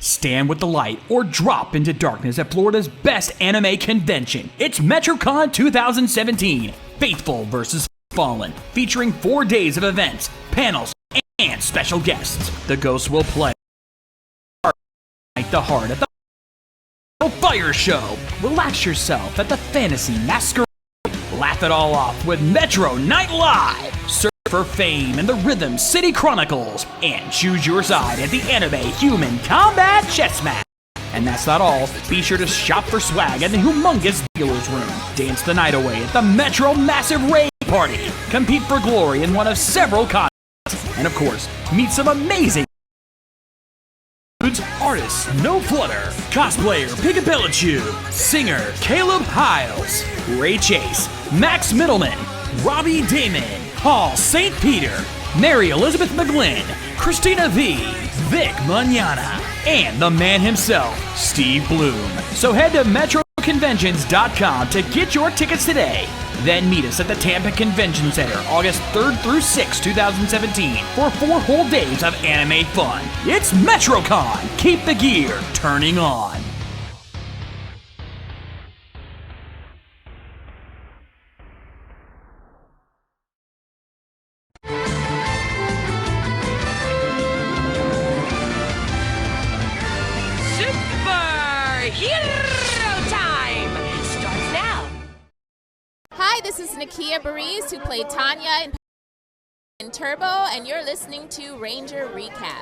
Stand with the light or drop into darkness at Florida's best anime convention. It's MetroCon 2017, Faithful vs. Fallen, featuring 4 days of events, panels, and special guests. The Ghosts will play the Heart at the Fire Show. Relax yourself at the Fantasy Masquerade. Laugh it all off with Metro Night Live. Search for fame in the Rhythm City Chronicles. And choose your side at the Anime Human Combat Chess Match. And that's not all. Be sure to shop for swag at the humongous dealer's room. Dance the night away at the Metro Massive Rave Party. Compete for glory in one of several contests. And of course, meet some amazing artists No Flutter, cosplayer Pikapilachu, singer Caleb Hiles, Ray Chase, Max Middleman, Robbie Damon, Paul St. Peter, Mary Elizabeth McGlynn, Christina V, Vic Manana, and the man himself, Steve Bloom. So head to metroconventions.com to get your tickets today. Then meet us at the Tampa Convention Center August 3rd through 6th, 2017 for 4 whole days of anime fun. It's MetroCon. Keep the gear turning on. Hi, this is Nakia Bariz, who played Tanya in Turbo, and you're listening to Ranger Recap.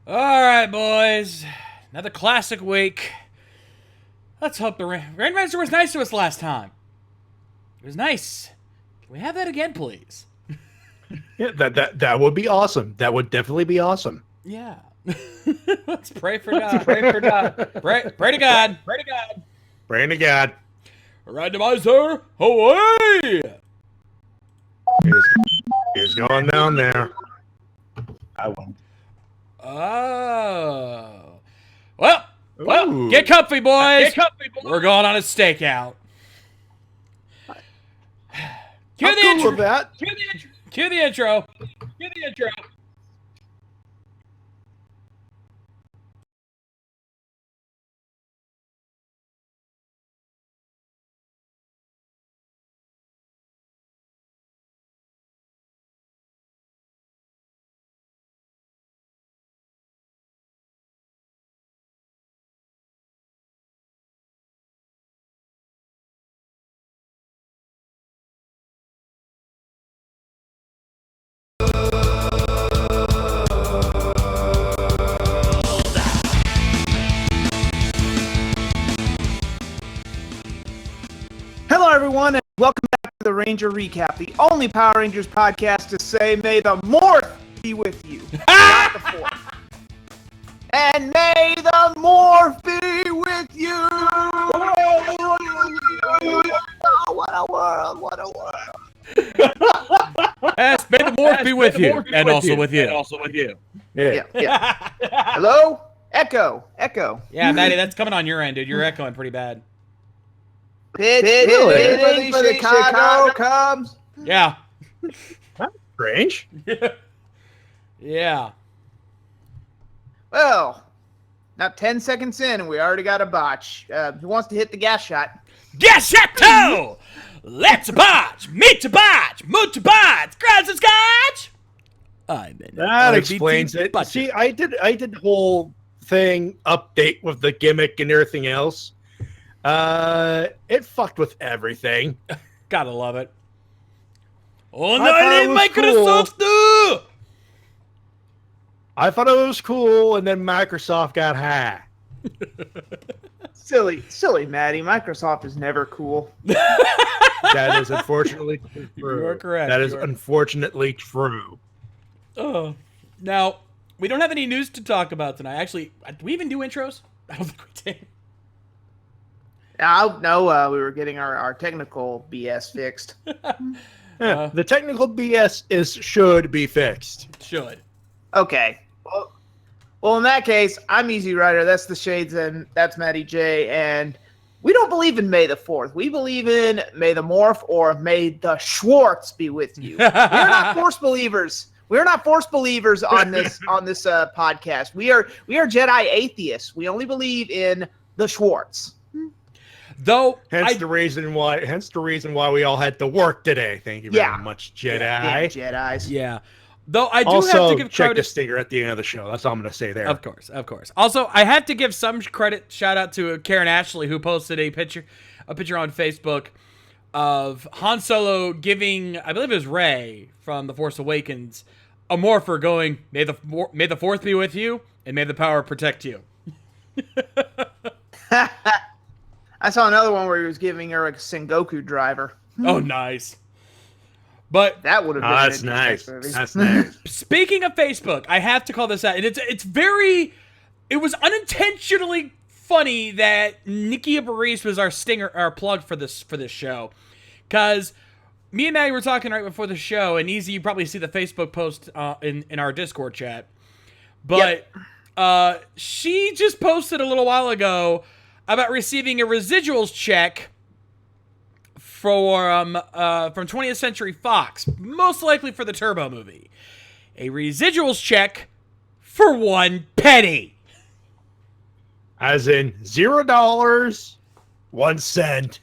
All right, boys. Another classic week. Let's hope the Grandmaster was nice to us last time. It was nice. Can we have that again, please? Yeah, that would be awesome. That would definitely be awesome. Yeah. Let's pray for God. Pray for God. Pray to God. Pray to God. Praying to God. Randomizer, away! He's going down there. I won't. Oh. Well, Ooh. get comfy, boys. We're going on a stakeout. Cue the intro. With that. Cue the intro. Hello, everyone, and welcome back to the Ranger Recap, the only Power Rangers podcast to say, may the Morph be with you, not the Fourth. And may the Morph be with you! Oh, what a world, what a world. Yes, may the Morph be with you, and also with you. Yeah. Hello? Echo. Yeah, Maddie, that's coming on your end, dude. You're echoing pretty bad. Pitting for the Chicago Cubs. Yeah. Strange. Yeah. Well, now 10 seconds in, and we already got a botch. Who wants to hit the gas shot? Gas shot two! Let's botch! Meet to botch! Moot to botch! Grabs and scotch! I'm in That RBT explains it. budget. See, I did the whole thing update with the gimmick and everything else. It fucked with everything. Gotta love it. Oh, I no, thought it was Microsoft too! I thought it was cool, and then Microsoft got high. Silly Maddie. Microsoft is never cool. That is unfortunately true. You are correct. That is You are- unfortunately true. Oh. Now, we don't have any news to talk about tonight. Actually, do we even do intros? I don't think we did. No, we were getting our technical BS fixed. Yeah, the technical BS should be fixed. Should. Okay. Well, in that case, I'm Easy Rider. That's the Shades, and that's Maddie J. And we don't believe in May the 4th. We believe in May the Morph or May the Schwartz be with you. We're not Force believers. We're not Force believers on this podcast. We are Jedi atheists. We only believe in the Schwartz. Though, Hence the reason why we all had to work today. Thank you very much, Jedi. Yeah, Jedis. yeah. Though I do Also, have to give check credit. the sticker at the end of the show. That's all I'm going to say there. Of course. Also, I have to give some credit. Shout out to Karen Ashley, who posted a picture on Facebook of Han Solo giving, I believe it was Rey from The Force Awakens, a morpher going, "May the Force be with you, and may the power protect you." I saw another one where he was giving her a Sengoku driver. Oh, nice. But That would have been That's an nice. interesting movie. That's nice. speaking of Facebook, I have to call this out, and it was unintentionally funny that Nikia Baris was our plug for this show, because me and Maddie were talking right before the show, and Easy, you probably see the Facebook post in our Discord chat, but she just posted a little while ago about receiving a residuals check from 20th Century Fox, most likely for the Turbo movie. A residuals check for 1 penny. As in $0, 1 cent,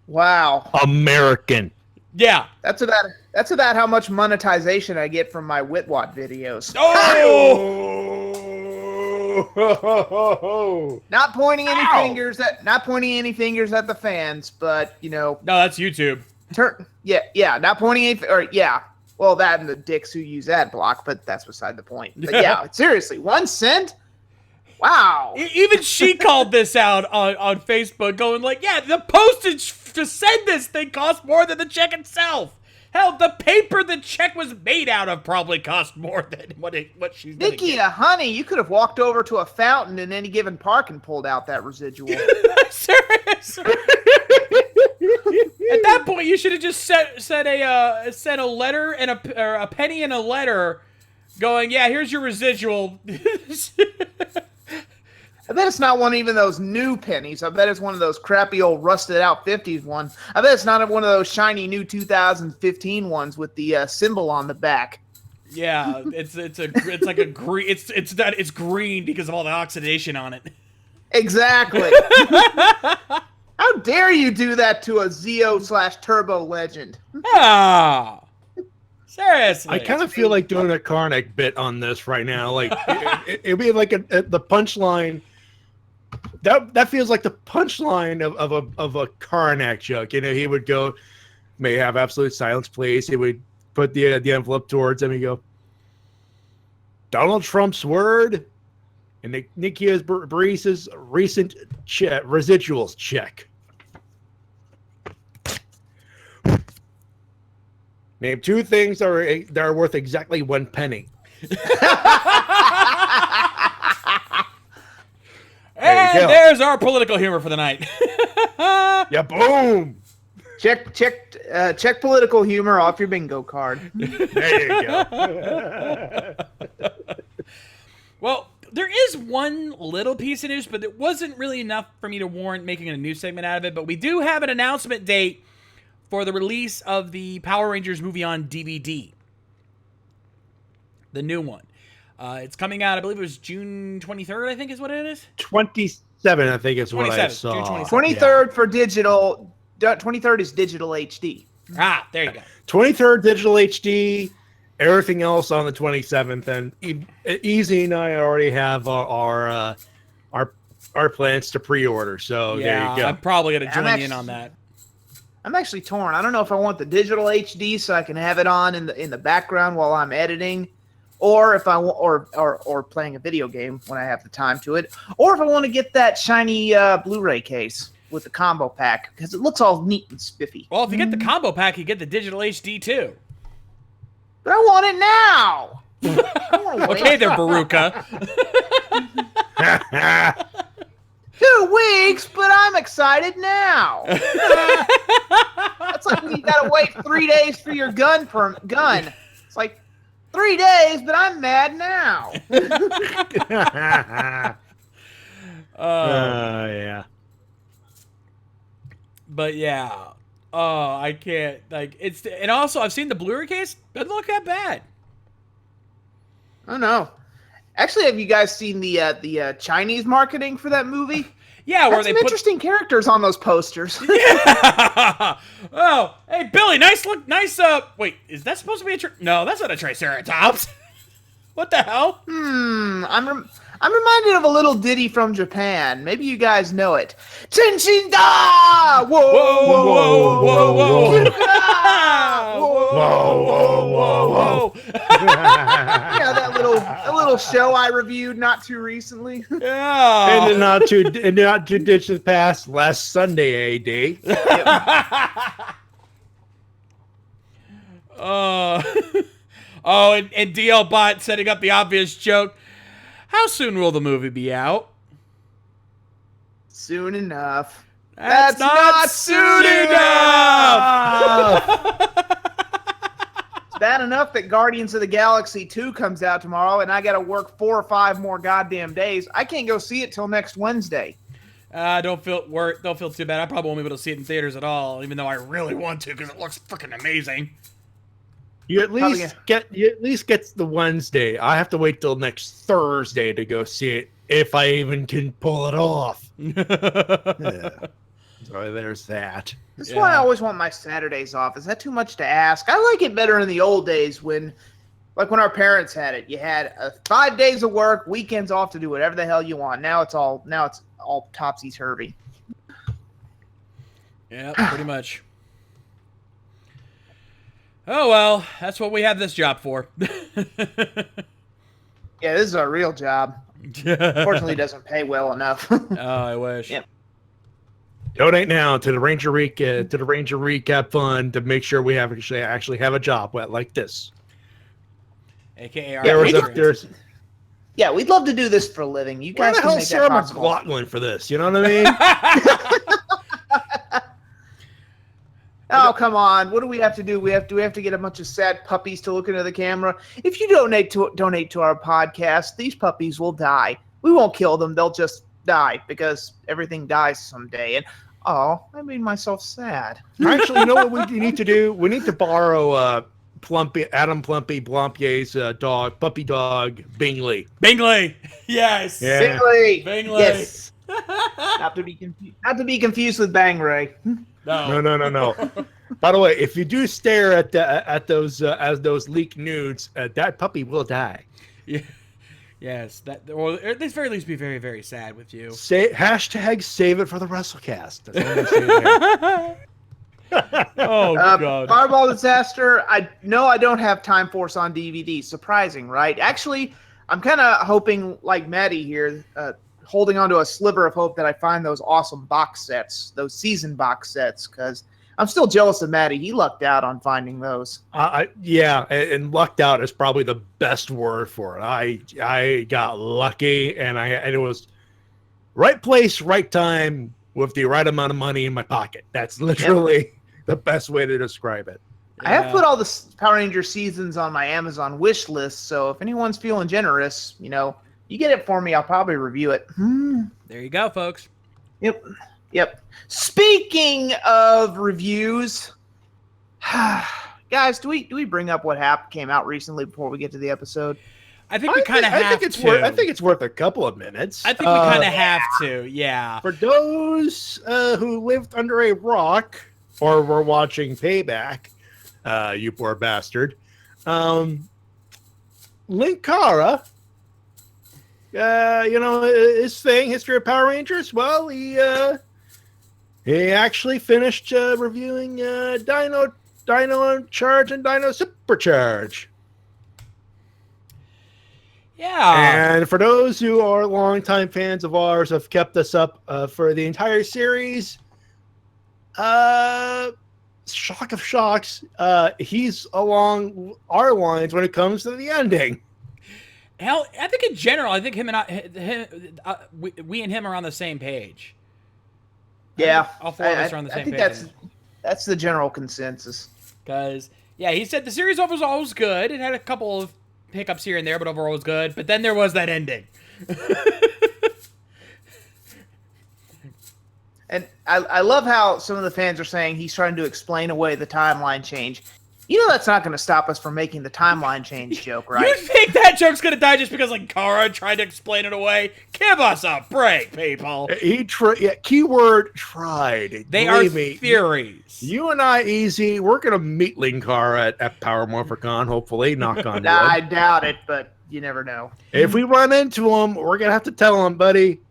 Wow. American. Yeah. That's about how much monetization I get from my Witwat videos. Oh! Not pointing any Ow. fingers at the fans, but No, that's YouTube. not pointing any well, that and the dicks who use ad block, but that's beside the point. But yeah, seriously, 1 cent? Wow. Even she called this out on Facebook, going like, yeah, the postage to send this thing costs more than the check itself. Hell, the paper the check was made out of probably cost more than what she's gonna Nikki, get. honey, you could have walked over to a fountain in any given park and pulled out that residual. Serious. At that point, you should have just sent a letter and a penny and a letter, going, yeah, here's your residual. I bet it's not one of even those new pennies. I bet it's one of those crappy old rusted out 50s ones. I bet it's not one of those shiny new 2015 ones with the symbol on the back. Yeah, it's like a green. It's green because of all the oxidation on it. Exactly. How dare you do that to a Zeo/Turbo legend? Ah, seriously. I kind of feel like doing a Karnak bit on this right now. Like it'd be like the punchline. That feels like the punchline of a Karnak joke. You know, he would go, "May have absolute silence, please." He would put the envelope towards him and go, "Donald Trump's word," and Nikia Baris's recent residuals check. Name 2 things that are worth exactly 1 penny. And there's our political humor for the night. Yeah, boom. Check political humor off your bingo card. There you go. Well, there is one little piece of news, but it wasn't really enough for me to warrant making a news segment out of it. But we do have an announcement date for the release of the Power Rangers movie on DVD. The new one. It's coming out, I believe it was June 23rd, I think is what it is. 27, I think is what I 27, saw. June 23rd for digital. 23rd is digital HD. Ah, there you go. 23rd digital HD. Everything else on the 27th, and Easy and I already have our plans to pre-order. So there you go. I'm probably gonna join I'm in on that. I'm actually torn. I don't know if I want the digital HD so I can have it on in the background while I'm editing, or if I or playing a video game when I have the time to it, or if I want to get that shiny Blu-ray case with the combo pack because it looks all neat and spiffy. Well, if you get the combo pack, you get the digital HD too. But I want it now. I don't wanna wait. Okay, there, Baruka. 2 weeks, but I'm excited now. That's like when you gotta wait 3 days for your gun. It's like 3 days, but I'm mad now. Yeah. But yeah. Oh, I can't. Like, and also, I've seen the Blu-ray case. Doesn't look that bad. Oh no. Actually, have you guys seen the Chinese marketing for that movie? Yeah, where That's they some interesting characters on those posters. Yeah. Oh, hey Billy, nice look, nice. Wait, is that supposed to be a? No, that's not a Triceratops. What the hell? I'm reminded of a little ditty from Japan. Maybe you guys know it. Tenshinda! Whoa, Whoa, whoa, whoa, whoa, whoa, whoa, whoa. Yeah, that little show I reviewed not too recently. Yeah. In the not too distant past, last Sunday, AD. Oh, and DL Bot setting up the obvious joke. How soon will the movie be out? Soon enough. That's not soon enough. It's bad enough that Guardians of the Galaxy 2 comes out tomorrow, and I got to work 4 or 5 more goddamn days. I can't go see it till next Wednesday. Don't feel too bad. I probably won't be able to see it in theaters at all, even though I really want to because it looks freaking amazing. You at least get the Wednesday. I have to wait till next Thursday to go see it if I even can pull it off. Yeah. So there's that. That's why I always want my Saturdays off. Is that too much to ask? I like it better in the old days when our parents had it. You had 5 days of work, weekends off to do whatever the hell you want. Now it's all topsy-turvy. Yeah, pretty much. Oh, well, that's what we have this job for. Yeah, this is a real job. Unfortunately, it doesn't pay well enough. Oh, I wish. Yep. Donate now to the Ranger Recap Fund to make sure we have actually have a job like this. AKA Yeah, we'd love to do this for a living. You Where guys the can hell make Sarah that possible. McLachlan for this? You know what I mean? Oh, come on. What do we have to do? Do we have to get a bunch of sad puppies to look into the camera? If you donate to our podcast, these puppies will die. We won't kill them. They'll just die because everything dies someday. And I made myself sad. Actually, you know what we need to do? We need to borrow Adam Plumpy Blompier's dog, puppy dog, Bingley. Bingley. Yes. Yeah. Bingley. Yes. Not to be confused with Bang Ray. No. By the way, if you do stare at those leaked nudes, that puppy will die. Yeah. Yes, or at the very least be very, very sad with you. Hashtag save it for the WrestleCast. That's what I'm saying there. Oh, God. Fireball Disaster, I don't have Time Force on DVD. Surprising, right? Actually, I'm kind of hoping, like Maddie here, holding on to a sliver of hope that I find those awesome box sets, those season box sets, because I'm still jealous of Maddie. He lucked out on finding those. Yeah, and lucked out is probably the best word for it. I got lucky, and it was right place, right time, with the right amount of money in my pocket. That's literally the best way to describe it. I have put all the Power Ranger seasons on my Amazon wish list, so if anyone's feeling generous, you get it for me, I'll probably review it. There you go, folks. Yep. Speaking of reviews, guys, do we bring up what came out recently before we get to the episode? I think we kind of have to. I think it's worth a couple of minutes. I think we kind of have to, yeah. For those who lived under a rock or were watching Payback, you poor bastard, Linkara, his thing, History of Power Rangers, well, he actually finished reviewing Dino Charge and Dino Supercharge. Yeah. And for those who are longtime fans of ours, have kept us up for the entire series, shock of shocks, he's along our lines when it comes to the ending. Hell, I think in general, we and him are on the same page. Yeah, all four of us are on the same page. I think that's the general consensus. Because he said the series overall was good. It had a couple of hiccups here and there, but overall was good. But then there was that ending. And I love how some of the fans are saying he's trying to explain away the timeline change. You know that's not going to stop us from making the timeline change joke, right? You think that joke's gonna die just because Linkara tried to explain it away? Give us a break, people. Keyword tried. They Believe are me, theories. You and I, Easy, we're gonna meet Linkara at Power Morphicon. Hopefully, knock on wood. I doubt it, but you never know. If we run into him, we're gonna have to tell him, buddy.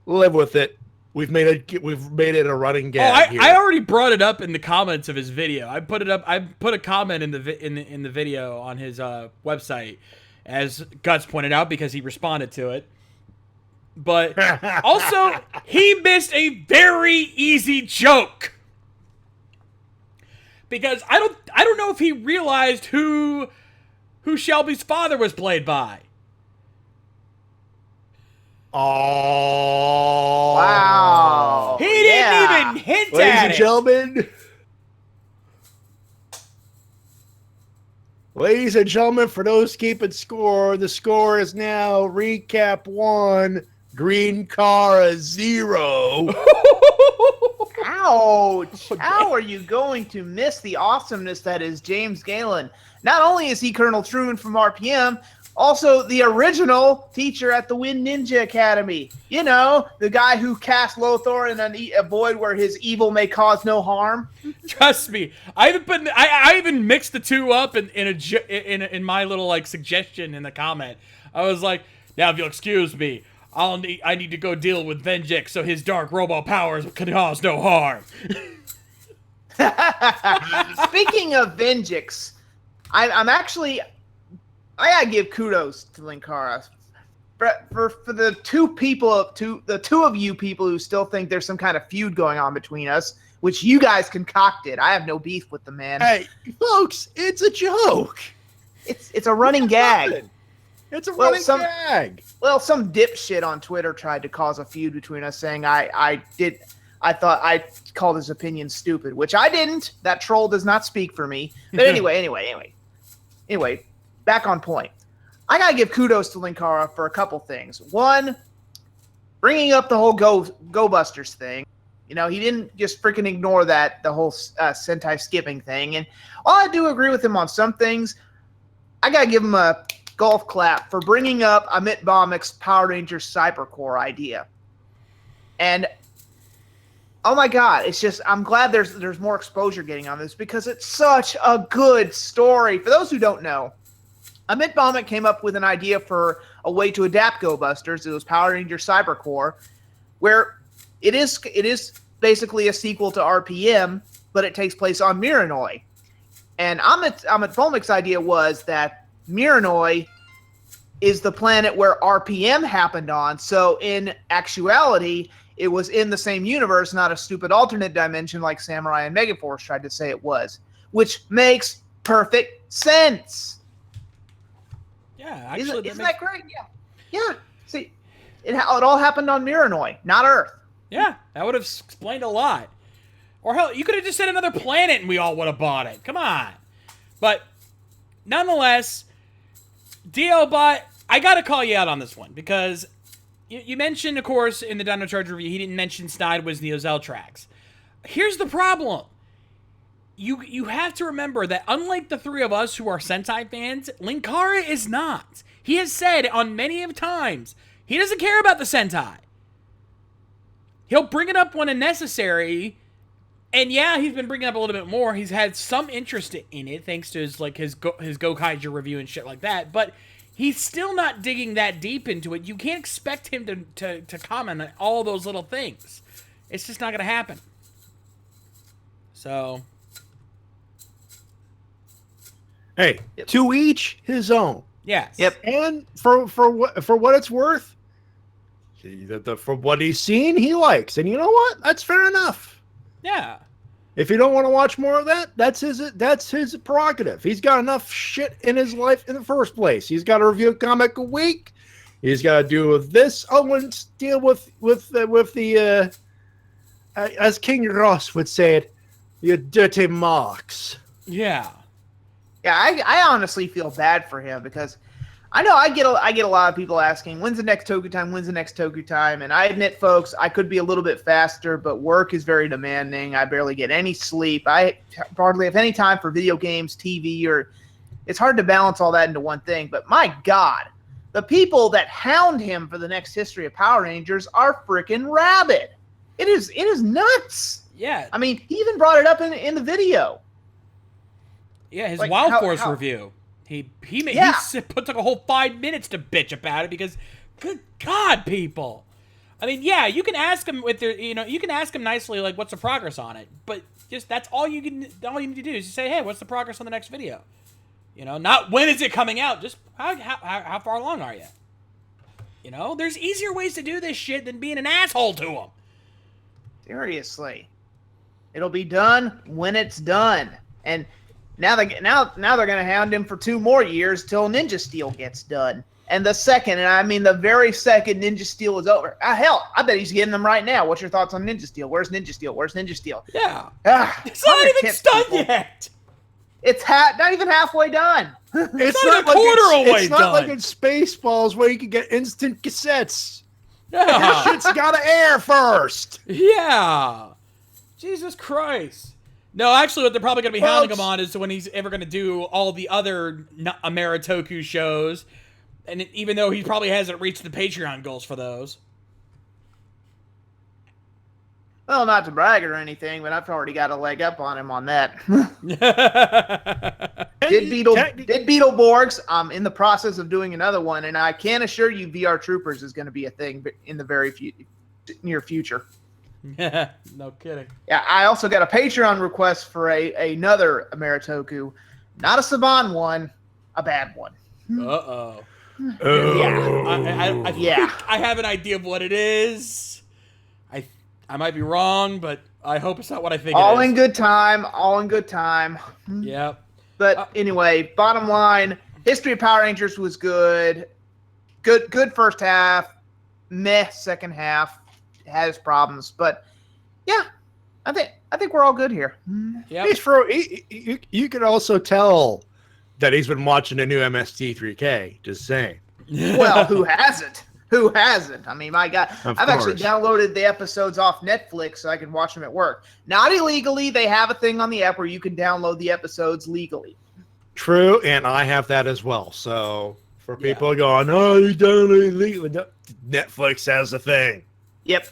Live with it. We've made it a running gag. I already brought it up in the comments of his video. I put it up. I put a comment in the video on his website, as Guts pointed out, because he responded to it. But also, he missed a very easy joke, because I don't know if he realized who Shelby's father was played by. Oh Wow. He didn't even hint Ladies at and it. gentlemen. Ladies and gentlemen, for those keeping score, the score is now recap 1, Green Cara 0. Ouch! How are you going to miss the awesomeness that is James Galen? Not only is he Colonel Truman from RPM, also the original teacher at the Wind Ninja Academy. You know, the guy who cast Lothar in a void where his evil may cause no harm. Trust me, I even mixed the two up in my little suggestion in the comment. I was like, now if you'll excuse me, I need to go deal with Venjix so his dark robo powers can cause no harm. Speaking of Venjix, I gotta give kudos to Linkara for the two of you people who still think there's some kind of feud going on between us, which you guys concocted. I have no beef with the man. Hey, folks, it's a joke. It's a running gag. It's a running gag. Well, some dipshit on Twitter tried to cause a feud between us, saying I thought I called his opinion stupid, which I didn't. That troll does not speak for me. But anyway, back on point. I gotta give kudos to Linkara for a couple things. One, bringing up the whole Go Busters thing. You know, he didn't just freaking ignore the whole Sentai skipping thing. And while I do agree with him on some things, I gotta give him a golf clap for bringing up Amit Bhaumik's Power Rangers Cybercore idea. And oh my God, it's just, I'm glad there's more exposure getting on this, because it's such a good story. For those who don't know, Amit Bhaumik came up with an idea for a way to adapt Go Busters. It was Power Rangers Cybercore, where it is basically a sequel to RPM, but it takes place on Miranoi. And Amit Bhaumik's idea was that Miranoi is the planet where RPM happened on, so in actuality, it was in the same universe, not a stupid alternate dimension like Samurai and Megaforce tried to say it was, which makes perfect sense. Yeah, actually, isn't that great? Yeah. See, it all happened on Miranoi, not Earth. Yeah, that would have explained a lot. Or hell, you could have just said another planet and we all would have bought it. Come on. But nonetheless, DLBot, I gotta call you out on this one, because you mentioned, of course, in the Dino Charge review, he didn't mention Snide was Neo Zeltrax. Here's the problem. You have to remember that unlike the three of us who are Sentai fans, Linkara is not. He has said on many of times, he doesn't care about the Sentai. He'll bring it up when necessary, and yeah, he's been bringing it up a little bit more. He's had some interest in it, thanks to his Gokaiger review and shit like that, but he's still not digging that deep into it. You can't expect him to comment on all those little things. It's just not going to happen. So... Hey, to each his own. Yes. Yep. And for what it's worth, for what he's seen, he likes. And you know what? That's fair enough. Yeah. If you don't want to watch more of that, that's his prerogative. He's got enough shit in his life in the first place. He's got to review a comic a week. He's got to deal with this. Oh, and deal with the as King Ross would say it, you dirty marks. Yeah. Yeah, I honestly feel bad for him, because I know I get a lot of people asking, when's the next Toku Time? When's the next Toku Time? And I admit, folks, I could be a little bit faster, but work is very demanding. I barely get any sleep. I hardly have any time for video games, TV, or it's hard to balance all that into one thing. But my God, the people that hound him for the next History of Power Rangers are freaking rabid. It is nuts. Yeah. I mean, he even brought it up in the video. Yeah, his Like, Wild how- Force how- review. He Yeah. took a whole 5 minutes to bitch about it because, good God, people. I mean, yeah, you can ask him you can ask him nicely, like, what's the progress on it, but just that's all you need to do is just say, hey, what's the progress on the next video? You know, not when is it coming out, just how far along are you? You know, there's easier ways to do this shit than being an asshole to him. Seriously. It'll be done when it's done. And now they're gonna hound him for 2 more years till Ninja Steel gets done. And the very second Ninja Steel is over. Hell, I bet he's getting them right now. What's your thoughts on Ninja Steel? Where's Ninja Steel? Where's Ninja Steel? Yeah. It's It's not even done yet. It's not even halfway done. It's not a quarter away It's not done. like in Spaceballs where you can get instant cassettes. Yeah. Shit's gotta air first. Yeah. Jesus Christ. No, actually, what they're probably going to be hounding him Folks. on is when he's ever going to do all the other Ameritoku shows. And even though he probably hasn't reached the Patreon goals for those. Well, not to brag or anything, but I've already got a leg up on him on that. Did Beetleborgs? I'm in the process of doing another one, and I can assure you VR Troopers is going to be a thing in the very near future. No kidding. Yeah, I also got a Patreon request for another Ameritoku. Not a Saban one, a bad one. Uh-oh. Oh. I think I have an idea of what it is. I might be wrong, but I hope it's not what I think All it is. in good time, all in good time. Yep. But anyway, bottom line, History of Power Rangers was good. Good first half, meh second half. It has problems, but yeah, I think we're all good here. Yep. You could also tell that he's been watching the new MST3K. Just saying. Well, who hasn't? Who hasn't? I mean, my God. Of I've actually course. downloaded the episodes off Netflix so I can watch them at work. Not illegally. They have a thing on the app where you can download the episodes legally. True, and I have that as well. So for people going, oh, you download illegally, no, Netflix has a thing. Yep.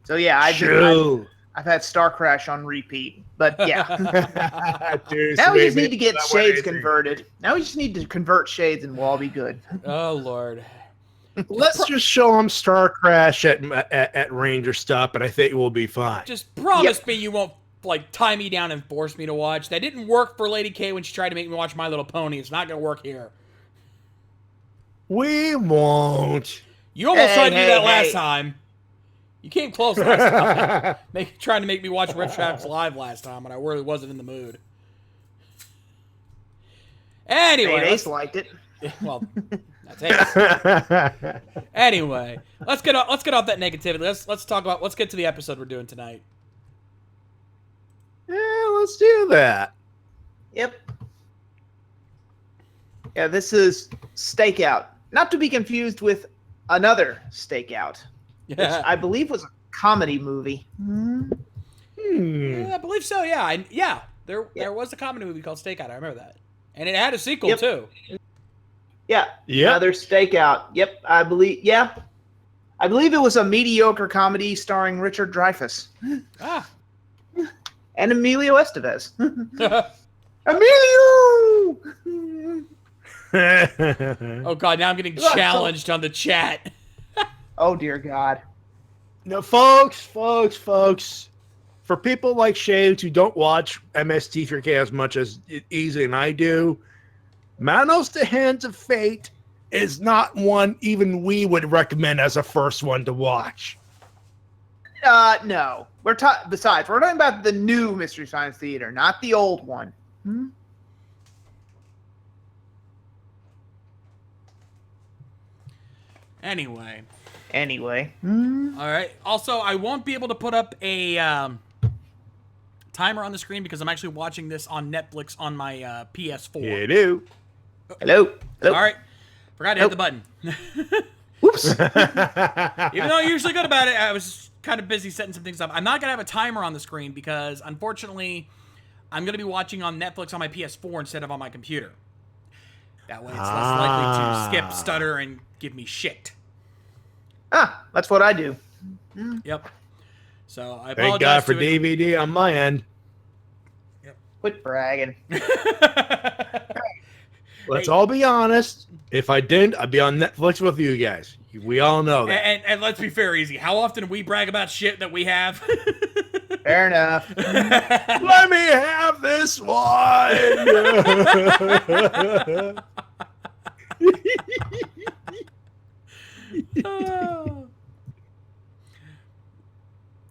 So yeah, I've had Star Crash on repeat. But yeah. Dude, Now we sweet, just need to get that Shades 180. converted. Now we just need to convert Shades and we'll all be good. Oh, Lord. Let's just show them Star Crash at Ranger stuff, and I think we'll be fine. Just promise me you won't, like, tie me down and force me to watch. That didn't work for Lady K when she tried to make me watch My Little Pony. It's not going to work here. We won't. You almost tried to do hey, that last hey. time. You came close last time. Trying to make me watch Rip Tracks live last time, and I really wasn't in the mood. Anyway, Ace liked it. well, that's Ace. Anyway, let's get off that negativity. Let's get to the episode we're doing tonight. Yeah, let's do that. Yep. Yeah, this is Stakeout. Not to be confused with another Stakeout, which Yeah, I believe was a comedy movie. I believe so. Yeah, there was a comedy movie called Stakeout. I remember that, and it had a sequel Yep. too. Yeah. Yep. Another Stakeout. Yep, I believe it was a mediocre comedy starring Richard Dreyfuss Ah. and Emilio Estevez. Emilio! Oh God, now I'm getting challenged on the chat. Oh dear God. No, folks. For people like Shades who don't watch MST3K as much as Easy and I do, Manos the Hands of Fate is not one even we would recommend as a first one to watch. No. Besides, we're talking about the new Mystery Science Theater, not the old one. Anyway. Anyway. All right. Also, I won't be able to put up a timer on the screen because I'm actually watching this on Netflix on my PS4. You do. Hello. All right. Forgot to hit the button. Whoops. Even though I'm usually good about it, I was kind of busy setting some things up. I'm not going to have a timer on the screen because, unfortunately, I'm going to be watching on Netflix on my PS4 instead of on my computer. That way it's less likely to skip, stutter, and give me shit. That's what I do. Yep. So I apologize. Thank God for to DVD on my end. Quit bragging. Let's all be honest. If I didn't, I'd be on Netflix with you guys. We all know that. And let's be fair, Easy. How often do we brag about shit that we have? Fair enough. Let me have this one.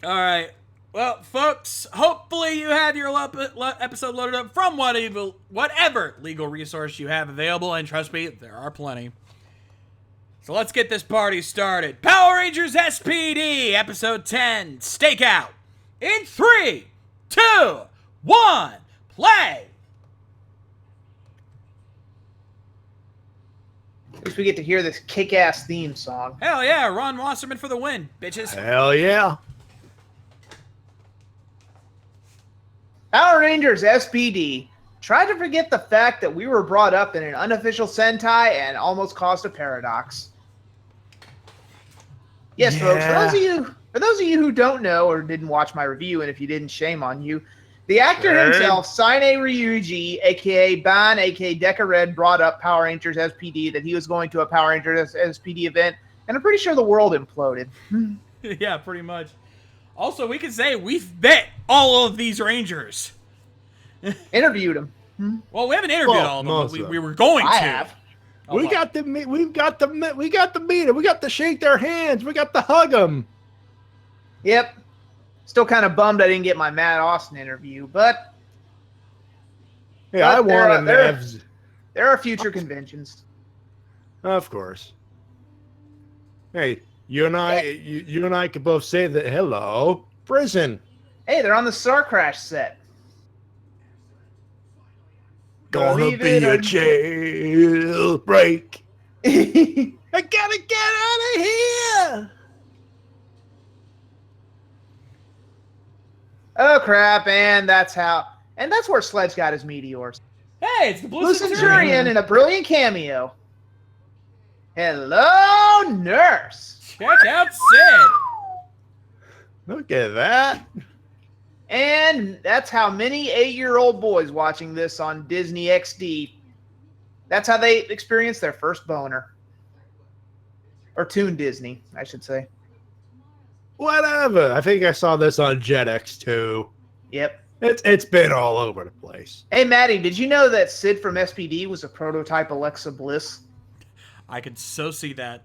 All right. Well, folks, hopefully you have your episode loaded up from whatever legal resource you have available, and trust me, there are plenty. So let's get this party started. Power Rangers SPD, Episode 10, Stakeout. In 3, 2, 1, play! At least we get to hear this kick-ass theme song. Hell yeah, Ron Wasserman for the win, bitches. Hell yeah. Power Rangers SPD. Try to forget the fact that we were brought up in an unofficial Sentai and almost caused a paradox. Yes, folks, for those of you who don't know or didn't watch my review, and if you didn't, shame on you, the actor himself, Saine Ryuji, aka Ban, aka Deca Red, brought up Power Rangers SPD, that he was going to a Power Rangers SPD event, and I'm pretty sure the world imploded. Yeah, pretty much. Also, we can say we've met all of these Rangers. Interviewed him. Well, we haven't interviewed all of them, but we were going to. I have. Oh, We got to meet them. We got to shake their hands. We got to hug them. Yep. Still kind of bummed I didn't get my Matt Austin interview, but Yeah, I want there to. there are future conventions. Of course. Hey, you and I could both say that. Hello, prison. Hey, they're on the Star Crash set. Gonna Believe be it a or- jailbreak. I gotta get out of here. Oh crap! And that's where Sledge got his meteors. Hey, it's the Blue Blue Centurion. Centurion in a brilliant cameo. Hello, nurse. Check out Sid. Look at that. And that's how many 8-year-old boys watching this on Disney XD, that's how they experience their first boner. Or Toon Disney, I should say. Whatever. I think I saw this on JetX too. Yep. It's been all over the place. Hey, Maddie, did you know that Sid from SPD was a prototype Alexa Bliss? I could so see that.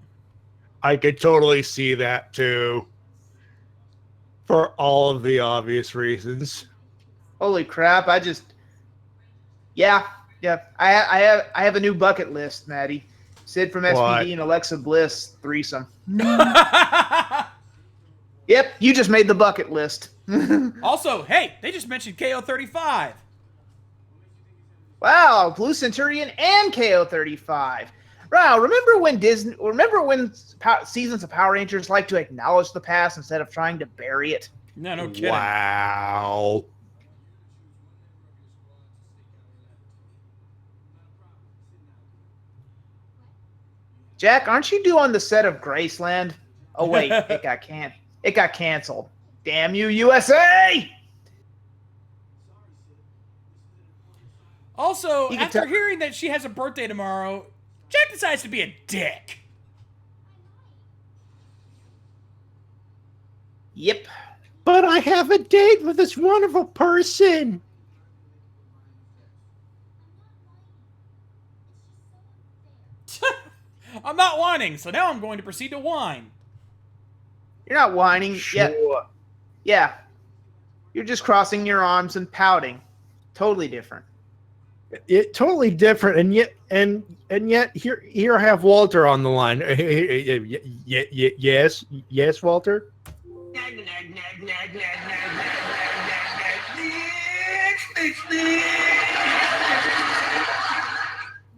I could totally see that too. For all of the obvious reasons. Holy crap! Yeah. I have a new bucket list, Maddie. Sid from SPD What? and Alexa Bliss threesome. Yep, you just made the bucket list. Also, hey, they just mentioned KO35. Wow, Blue Centurion and KO35. Wow, remember when seasons of Power Rangers like to acknowledge the past instead of trying to bury it? No kidding. Wow. Jack, aren't you due on the set of Graceland? Oh wait, it got canceled. Damn you, USA! Also, You can after tell- hearing that she has a birthday tomorrow, Jack decides to be a dick. Yep. But I have a date with this wonderful person. I'm not whining, so now I'm going to proceed to whine. You're not whining. Sure. Yeah. You're just crossing your arms and pouting. Totally different. It totally different, and yet here I have Walter on the line. Yes, Walter.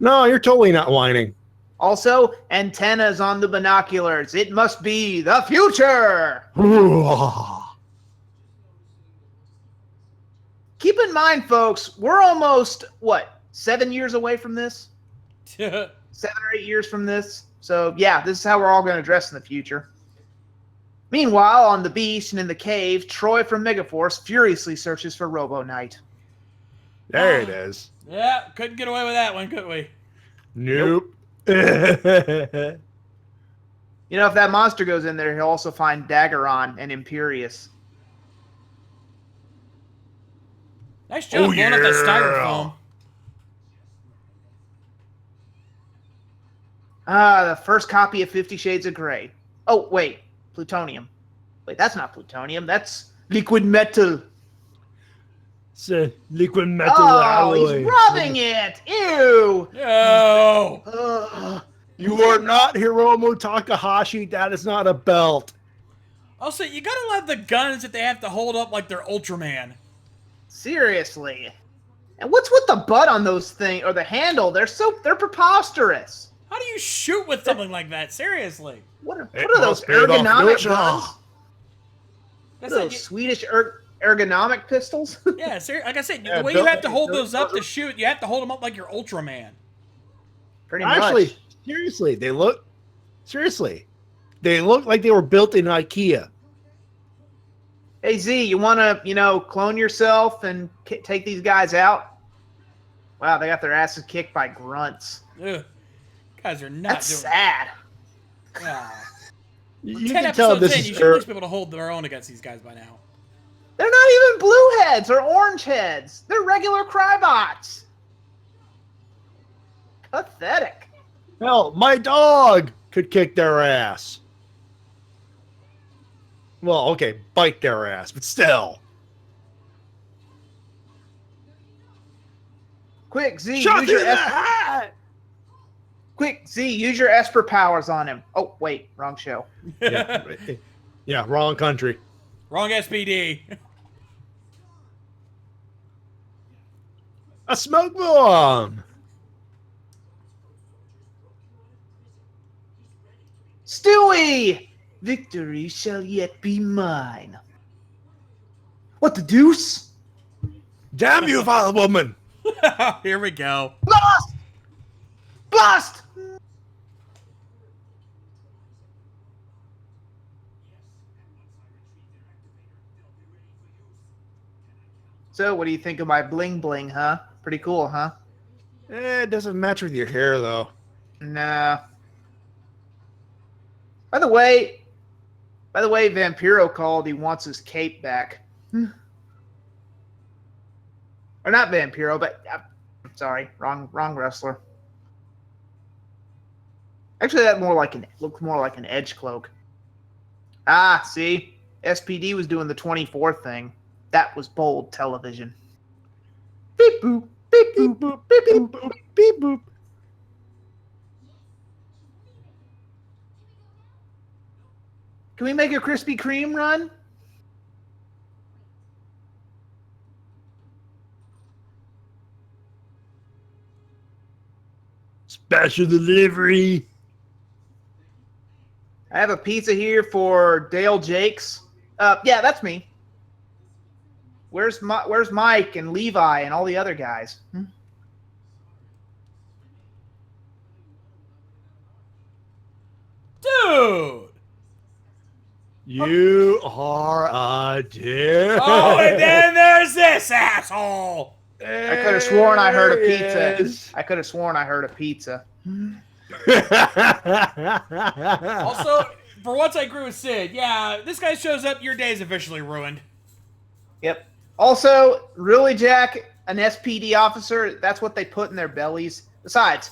No, you're totally not whining. Also, antennas on the binoculars. It must be the future. Keep in mind, folks, we're almost, 7 years away from this? 7 or 8 years from this. So, yeah, this is how we're all going to dress in the future. Meanwhile, on the beach and in the cave, Troy from Megaforce furiously searches for Robo Knight. There it is. Yeah, couldn't get away with that one, could we? Nope. You know, if that monster goes in there, he'll also find Daggeron and Imperius. Nice job blowing up that styrofoam. The first copy of 50 Shades of Grey. Oh, wait. Plutonium. Wait, that's not plutonium. That's liquid metal. It's a liquid metal Oh, alloy. he's rubbing it. Ew. No. Ugh. You are not Hiromu Takahashi. That is not a belt. Also, you gotta love the guns that they have to hold up like they're Ultraman. Seriously. And what's with the butt on those things, or the handle? They're preposterous. How do you shoot with something like that? Seriously. What are It those must be the ergonomic future. guns? That's Those like, Swedish ergonomic pistols? yeah, like I said, Yeah, the way Bill- you have to hold Bill- those up to shoot, you have to hold them up like you're Ultraman. Pretty Actually, much. seriously, they look like they were built in IKEA. Hey, Z, you want to, clone yourself and take these guys out? Wow, they got their asses kicked by grunts. Ugh. Guys are not That's doing sad. Ah. You 10 can tell episodes this in, is you should at least be able to hold their own against these guys by now. They're not even blue heads or orange heads. They're regular Crybots. Pathetic. hell. My dog could kick their ass. Well, okay, bite their ass, but still. Quick, Z, Shot use through your the Esper. hat. Quick, Z, use your Esper powers on him. Oh, wait, wrong show. Yeah, wrong country. Wrong SPD. A smoke bomb. Stewie! Victory shall yet be mine. What the deuce? Damn you, vile woman. Here we go. Blast! Blast! So, what do you think of my bling bling, huh? Pretty cool, huh? It doesn't match with your hair, though. Nah. By the way, Vampiro called. He wants his cape back. Or not Vampiro, but sorry, wrong wrestler. Actually, that looked more like an Edge cloak. Ah, see, SPD was doing the 24 thing. That was bold television. Beep boop, beep boop, boop, beep boop, boop, beep boop. Can we make a Krispy Kreme run? Special delivery. I have a pizza here for Dale Jakes. Yeah, that's me. Where's Mike and Levi and all the other guys? Dude! You are a dick. Oh, and then there's this asshole! I could have sworn I heard a There he pizza. I could have sworn I heard a pizza. Also, for once I agree with Sid, yeah, this guy shows up, your day's officially ruined. Yep. Also, really, Jack, an SPD officer, that's what they put in their bellies. Besides,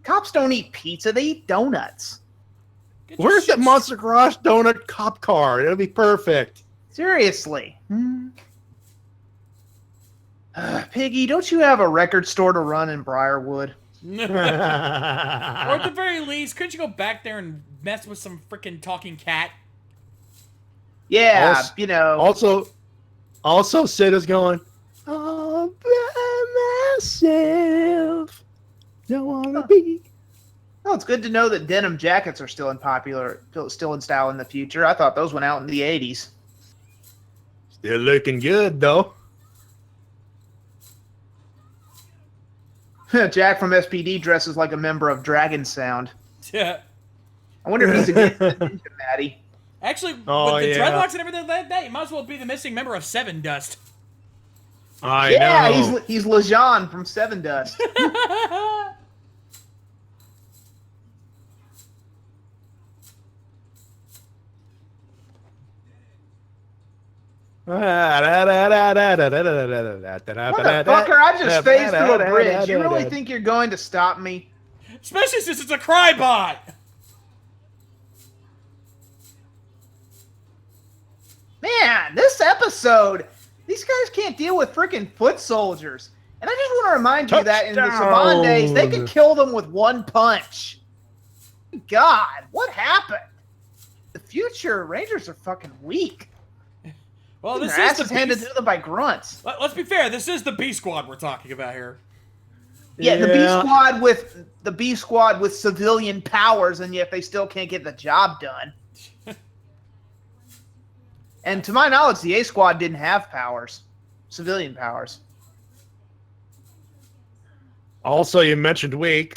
cops don't eat pizza, they eat donuts. Get your Where's shit the Monster Garage donut cop car? It'll be perfect. Seriously. Piggy, don't you have a record store to run in Briarwood? Or at the very least, couldn't you go back there and mess with some freaking talking cat? Yeah, Also, Also, Sid is going, all by myself. Don't want to be Well, it's good to know that denim jackets are still still in style in the future. I thought those went out in the 80s. Still looking good, though. Jack from SPD dresses like a member of Dragon Sound. Yeah. I wonder if he's against the Ninja Maddie. Actually, Oh, with the yeah. dreadlocks and everything like that, you might as well be the missing member of Seven Dust. I know. He's Lejean from Seven Dust. Motherfucker, I just phased through a bridge. You really think you're going to stop me? Especially since it's a Crybot. Man, this episode, these guys can't deal with freaking foot soldiers. And I just want to remind you that in the Saban days, they could kill them with one punch. God, what happened? The future Rangers are fucking weak. Well, this Their is asses the handed B- to them by grunts. Let's be fair. This is the B Squad we're talking about here. Yeah, the B squad with civilian powers, and yet they still can't get the job done. And to my knowledge, the A squad didn't have powers, civilian powers. Also, you mentioned weak.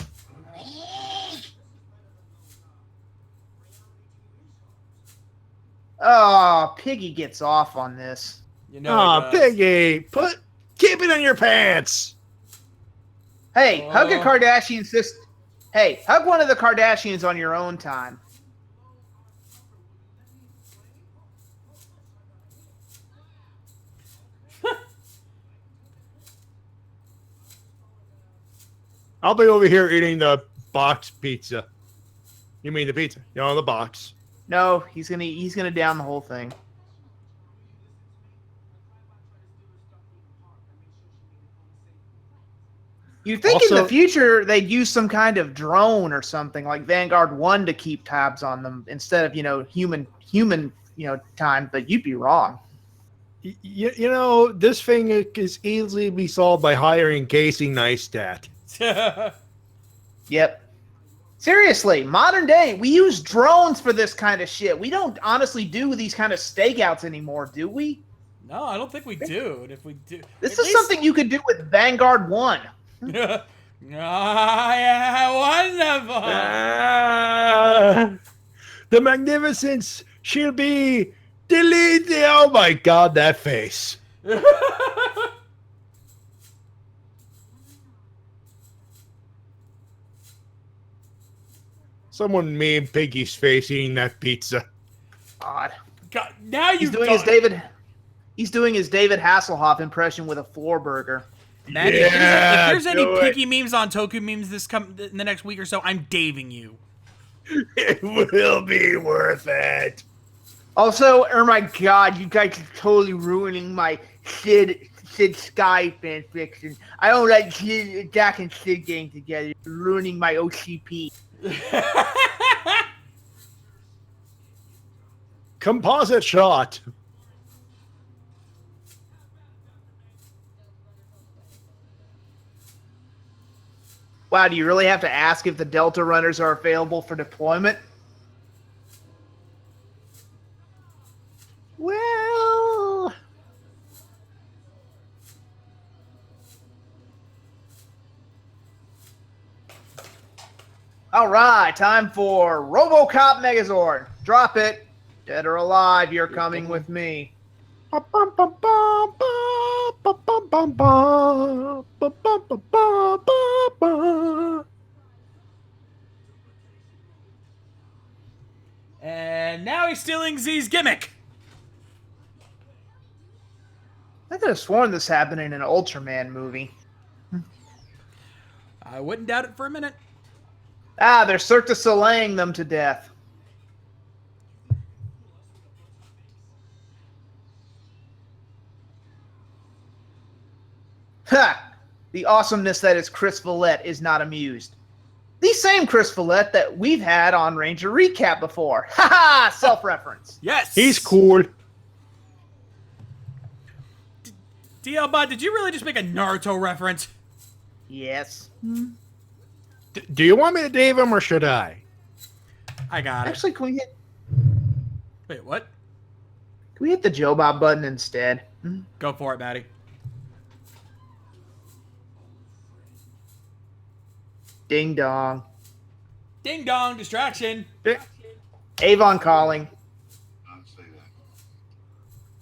Oh, Piggy gets off on this. You know. Aw, Piggy, keep it in your pants. Hey, hug a Oh. Kardashian sister. Hey, hug one of the Kardashians on your own time. I'll be over here eating the box pizza. You mean the pizza? You know, the box. No, he's gonna down the whole thing. You'd think in Also- the future they'd use some kind of drone or something like Vanguard 1 to keep tabs on them instead of, human, time, but you'd be wrong. You know, this thing is easily be solved by hiring Casey Neistat. Yep. Seriously, modern day, we use drones for this kind of shit. We don't honestly do these kind of stakeouts anymore, do we? No, I don't think we do. And if we do, This at is least- something you could do with Vanguard 1. Ah, yeah, wonderful. The magnificence. She'll be deleted. Oh my God, that face. Someone meme Piggy's face eating that pizza. God. God, now He's you've doing his David Hasselhoff impression with a floor burger. Man, Yeah, if there's any do it. picky memes on Toku memes in the next week or so, I'm daving you. It will be worth it. Also, oh my God, you guys are totally ruining my Sid Sky fan fiction. I don't like Jack and Sid getting together. You're ruining my OCP. Composite shot. Wow, do you really have to ask if the Delta runners are available for deployment? Well, All right, time for RoboCop Megazord. Drop it. Dead or alive, you're coming with me. And now he's stealing Z's gimmick. I could have sworn this happened in an Ultraman movie. I wouldn't doubt it for a minute. Ah, they're Cirque du Soleil-ing them to death. Ha! The awesomeness that is Chris Vallette is not amused. The same Chris Vallette that we've had on Ranger Recap before. Ha ha! Self-reference. Yes. he's cool. DL Bud, did you really just make a Naruto reference? Yes. Do you want me to Dave him or should I? I got it. Actually, can Wait, what? we hit the Joe Bob button instead? Go for it, Maddie. Ding dong. Ding dong, distraction. Avon calling.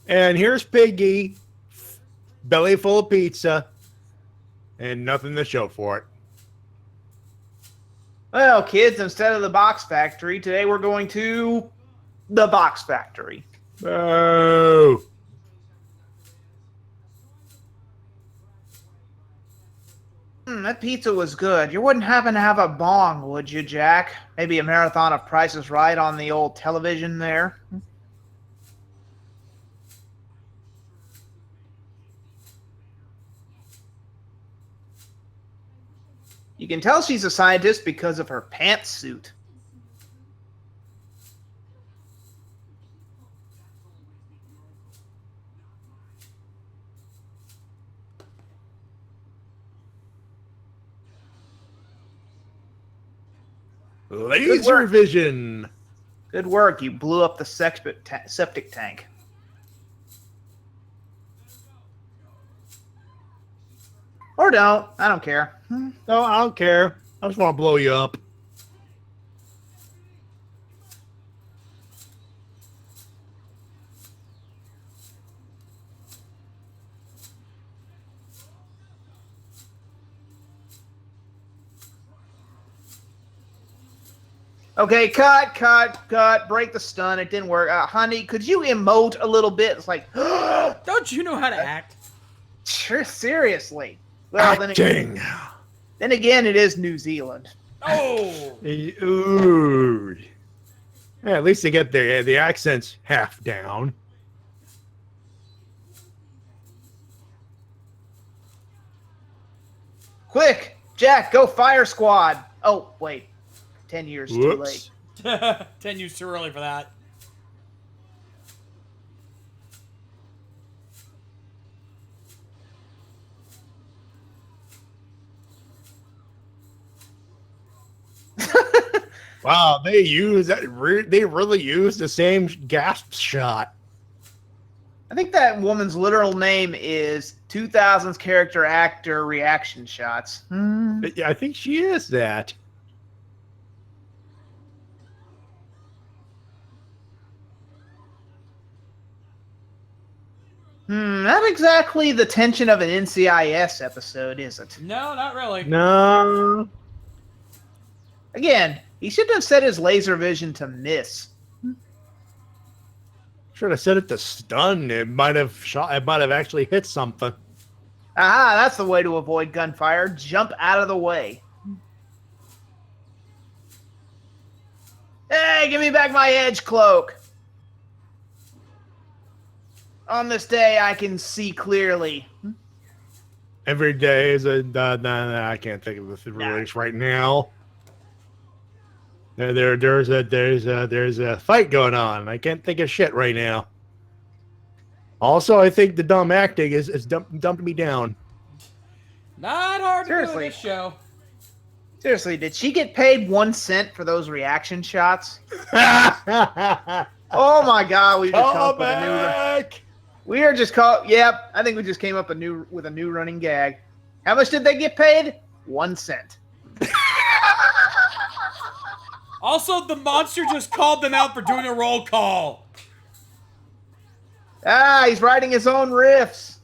And here's Piggy, belly full of pizza, and nothing to show for it. Well, kids, instead of the Box Factory, today we're going to the Box Factory. Oh. That pizza was good. You wouldn't happen to have a bong, would you, Jack? Maybe a marathon of Price is Right on the old television there? You can tell she's a scientist because of her pantsuit. Laser vision. Good work. You blew up the septic tank. Or don't. I don't care. No, I don't care. I just want to blow you up. Okay, cut. Break the stun. It didn't work. Honey, could you emote a little bit? It's like, Don't you know how to act? sure, seriously. Well, Acting. then again, it is New Zealand. Oh! Ooh. Yeah, at least they get the accents half down. Quick, Jack, go fire squad. Oh, wait. 10 years too late. Whoops. 10 years too early for that. Wow, they use that. They really use the same gasp shot. I think that woman's literal name is 2000s character actor reaction shots. Yeah, I think she is that. Not exactly the tension of an NCIS episode, is it? No, not really. No. Again, he shouldn't have set his laser vision to miss. Should have set it to stun. It might have shot. It might have actually hit something. Aha, that's the way to avoid gunfire. Jump out of the way. Hey, give me back my edge cloak. On this day, I can see clearly. Every day is a. I can't think of the release right now. There's a fight going on. I can't think of shit right now. Also, I think the dumb acting is dumped me down. Not hard to do Seriously. in this show. Seriously, did she get paid 1 cent for those reaction shots? Come Oh my god, we just come up with a new. back! We are just called. Yep, I think we just came up with a new running gag. How much did they get paid? 1 cent. Also, the monster just called them out for doing a roll call. Ah, he's writing his own riffs.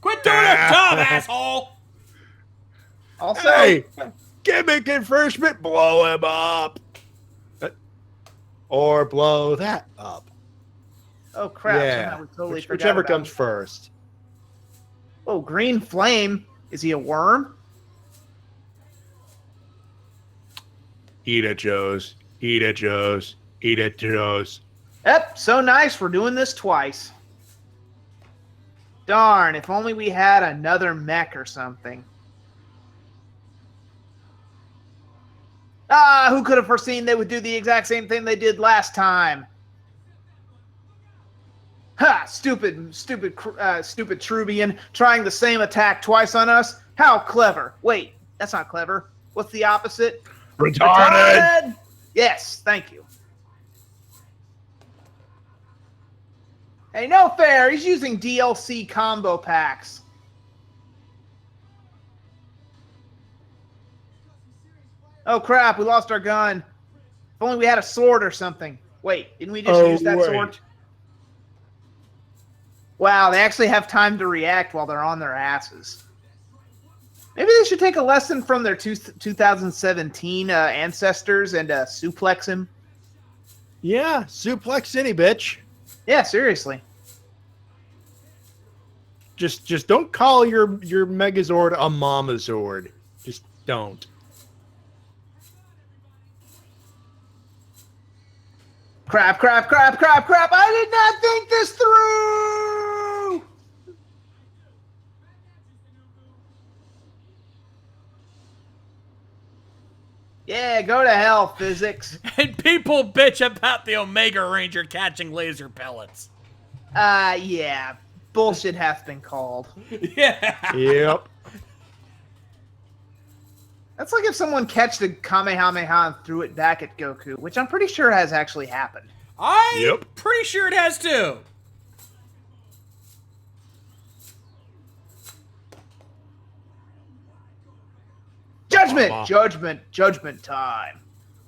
Quit doing a job, asshole! Also, Hey, gimmick infringement, blow him up. Or blow that up. oh crap! Yeah, somehow we totally forgot whichever about comes him. first. Oh, green flame. Is he a worm? Eat it, Joes. Eat it, Joes. Eat it, Joes. Yep, so nice. We're doing this twice. Darn! If only we had another mech or something. Ah, who could have foreseen they would do the exact same thing they did last time? Ha! Stupid Trubian trying the same attack twice on us. How clever. Wait, that's not clever. What's the opposite? Retarded. Yes, thank you. Hey, no fair. He's using DLC combo packs. Oh crap, we lost our gun. If only we had a sword or something. Wait, didn't we just use that sword? Wow, they actually have time to react while they're on their asses. Maybe they should take a lesson from their 2017 ancestors and suplex him. Yeah, Suplex City, bitch. Yeah, seriously. Just don't call your Megazord a Mamazord. Just don't. Crap, crap, crap, crap, crap. I did not think this through. Yeah, go to hell, physics. And people bitch about the Omega Ranger catching laser pellets. Yeah. Bullshit has been called. Yeah. Yep. That's like if someone catched a Kamehameha and threw it back at Goku, which I'm pretty sure has actually happened. I'm pretty sure it has too. Judgment! Judgment! Judgment time.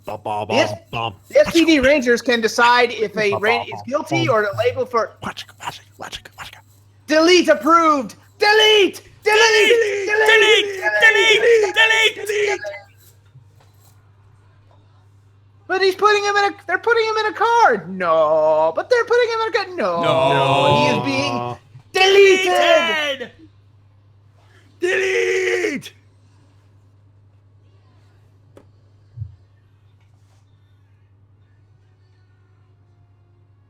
Yes. The SPD Rangers can decide if a Ranger is guilty or labeled for delete approved. Delete! Delete! Delete! Delete! Delete! But he's putting him in a. They're putting him in a card. No, but they're putting him in a card. No, he is being deleted. Delete!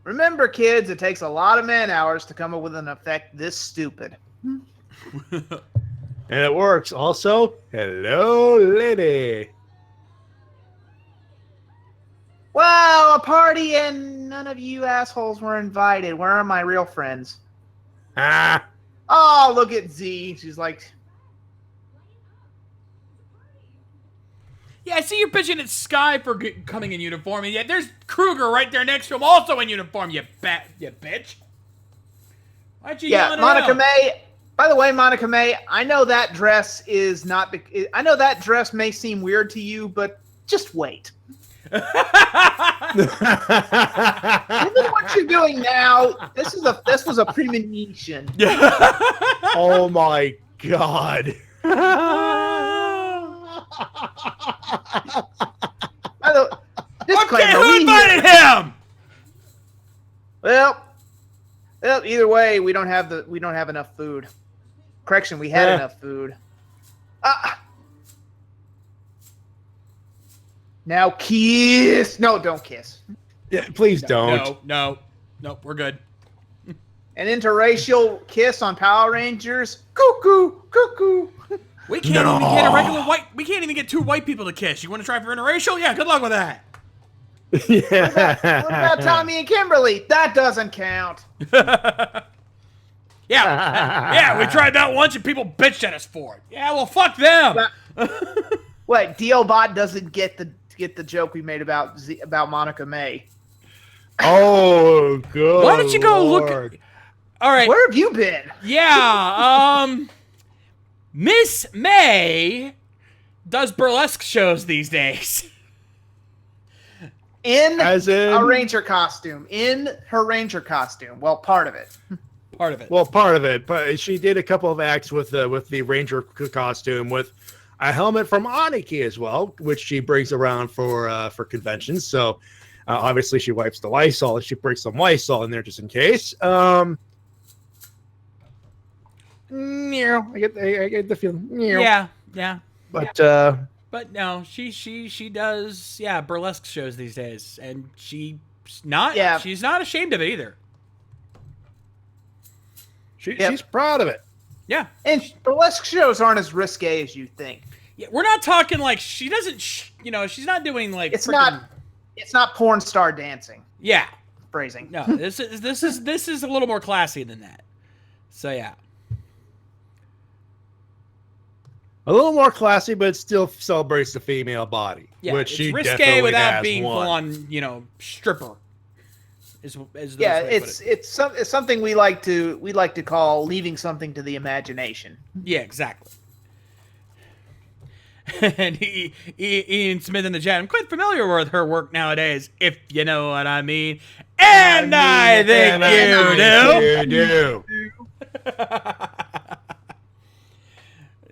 Remember, kids, it takes a lot of man hours to come up with an effect this stupid. And it works. Also, hello, lady. Wow, a party and none of you assholes were invited. Where are my real friends? Ah. Oh, look at Z. She's like, Yeah, I see you're bitching at Sky for coming in uniform, and yet there's Kruger right there next to him, also in uniform. You bitch. Why'd you yell at Monica him? May. By the way, Monica May, I know that dress is not. I know that dress may seem weird to you, but just wait. Given what you're doing now, this was a premonition. Oh my god. Okay, who invited him? Well, either way, we don't have enough food. Correction, we had enough food. Now kiss. No, don't kiss. Yeah, please don't. No, we're good. An interracial kiss on Power Rangers. Cuckoo, cuckoo. We can't even get a regular white. We can't even get two white people to kiss. You want to try for interracial? Yeah, good luck with that. Yeah. What about Tommy and Kimberly? That doesn't count. Yeah, we tried that once and people bitched at us for it. Yeah, well, fuck them. What? Deobot doesn't get the joke we made about Monica May. Oh, good. Why don't you go Lord. look? All right. Where have you been? Yeah. Miss May does burlesque shows these days. As in a ranger costume. In her ranger costume. Well, part of it. Part of it. Well, part of it, but she did a couple of acts with the ranger costume with a helmet from Aniki as well, which she brings around for conventions. So obviously she wipes the Lysol and she brings some Lysol in there just in case. I get the feeling. Yeah. But no, she does burlesque shows these days, and she's not ashamed of it either. She's proud of it. Yeah. And burlesque shows aren't as risque as you think. Yeah, we're not talking like she doesn't. She's not doing like. It's not porn star dancing. Yeah. Phrasing. No, this is a little more classy than that. So yeah. A little more classy, but it still celebrates the female body. Yeah, which it's she risque definitely without has being one. full on, stripper. Is the Yeah, best way to put it's something we like to call leaving something to the imagination. it. Yeah, exactly. And Ian Smith in the chat. I'm quite familiar with her work nowadays, if you know what I mean. And I think you do. do.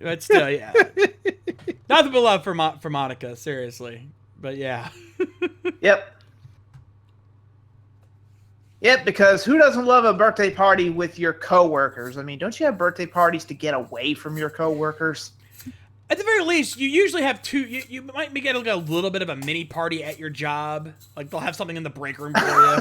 But still, yeah. Nothing but love for Monica, seriously. But yeah. Yep. Yep, because who doesn't love a birthday party with your coworkers? I mean, don't you have birthday parties to get away from your coworkers? At the very least, you usually have two. You might get like a little bit of a mini party at your job. Like they'll have something in the break room for you.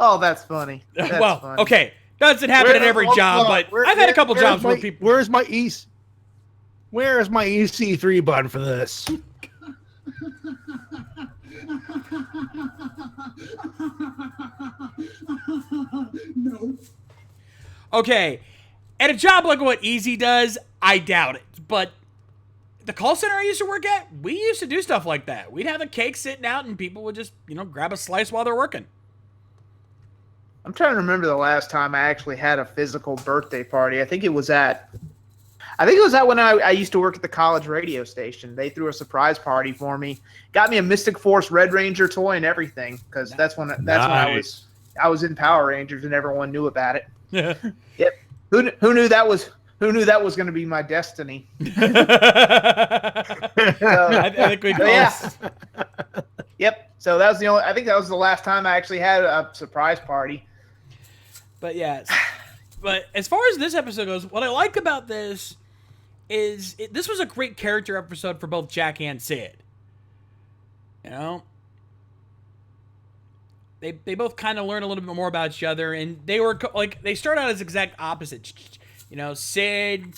Oh, that's funny. That's well, funny. okay. Doesn't happen at every job, but I've had a couple jobs where people. Where's my EC3 button for this? No. Okay, at a job like what Easy does, I doubt it. But the call center I used to work at, we used to do stuff like that. We'd have a cake sitting out, and people would just, grab a slice while they're working. I'm trying to remember the last time I actually had a physical birthday party. I think it was at when I used to work at the college radio station. They threw a surprise party for me, got me a Mystic Force Red Ranger toy and everything, because that's when I was in Power Rangers and everyone knew about it. Yep. Who knew that was going to be my destiny? I think we yeah. Yep. So that was I think that was the last time I actually had a surprise party. But yeah. But as far as this episode goes, what I like about this is this was a great character episode for both Jack and Sid. They both kind of learn a little bit more about each other, and they were they start out as exact opposites. Sid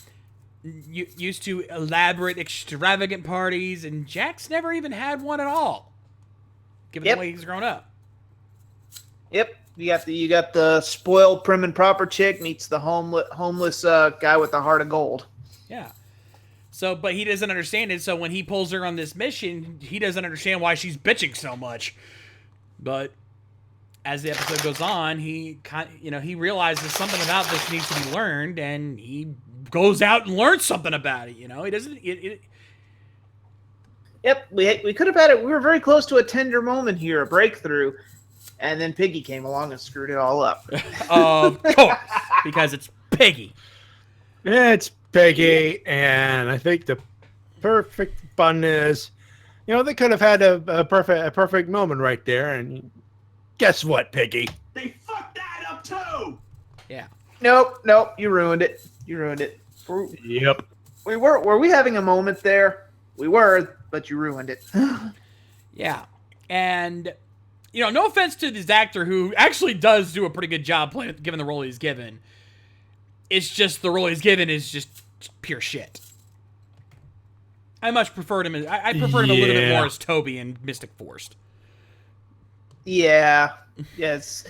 used to elaborate, extravagant parties, and Jack's never even had one at all, given the way he's grown up. Yep, you got the spoiled, prim and proper chick meets the homeless guy with the heart of gold. Yeah. So, but he doesn't understand it. So when he pulls her on this mission, he doesn't understand why she's bitching so much. But as the episode goes on, he he realizes something about this needs to be learned, and he goes out and learns something about it. He doesn't. Yep, we could have had it. We were very close to a tender moment here, a breakthrough, and then Piggy came along and screwed it all up. Of course, because it's Piggy. It's Piggy, and I think the perfect fun is, they could have had a perfect moment right there, and guess what, Piggy? They fucked that up too. Yeah. Nope, you ruined it. Yep. Were we having a moment there? We were, but you ruined it. Yeah. And, no offense to this actor who actually does do a pretty good job playing, given the role he's given. It's just the role he's given is just pure shit. I much preferred him. I preferred him a little bit more as Toby in Mystic Force. Yeah. Yes.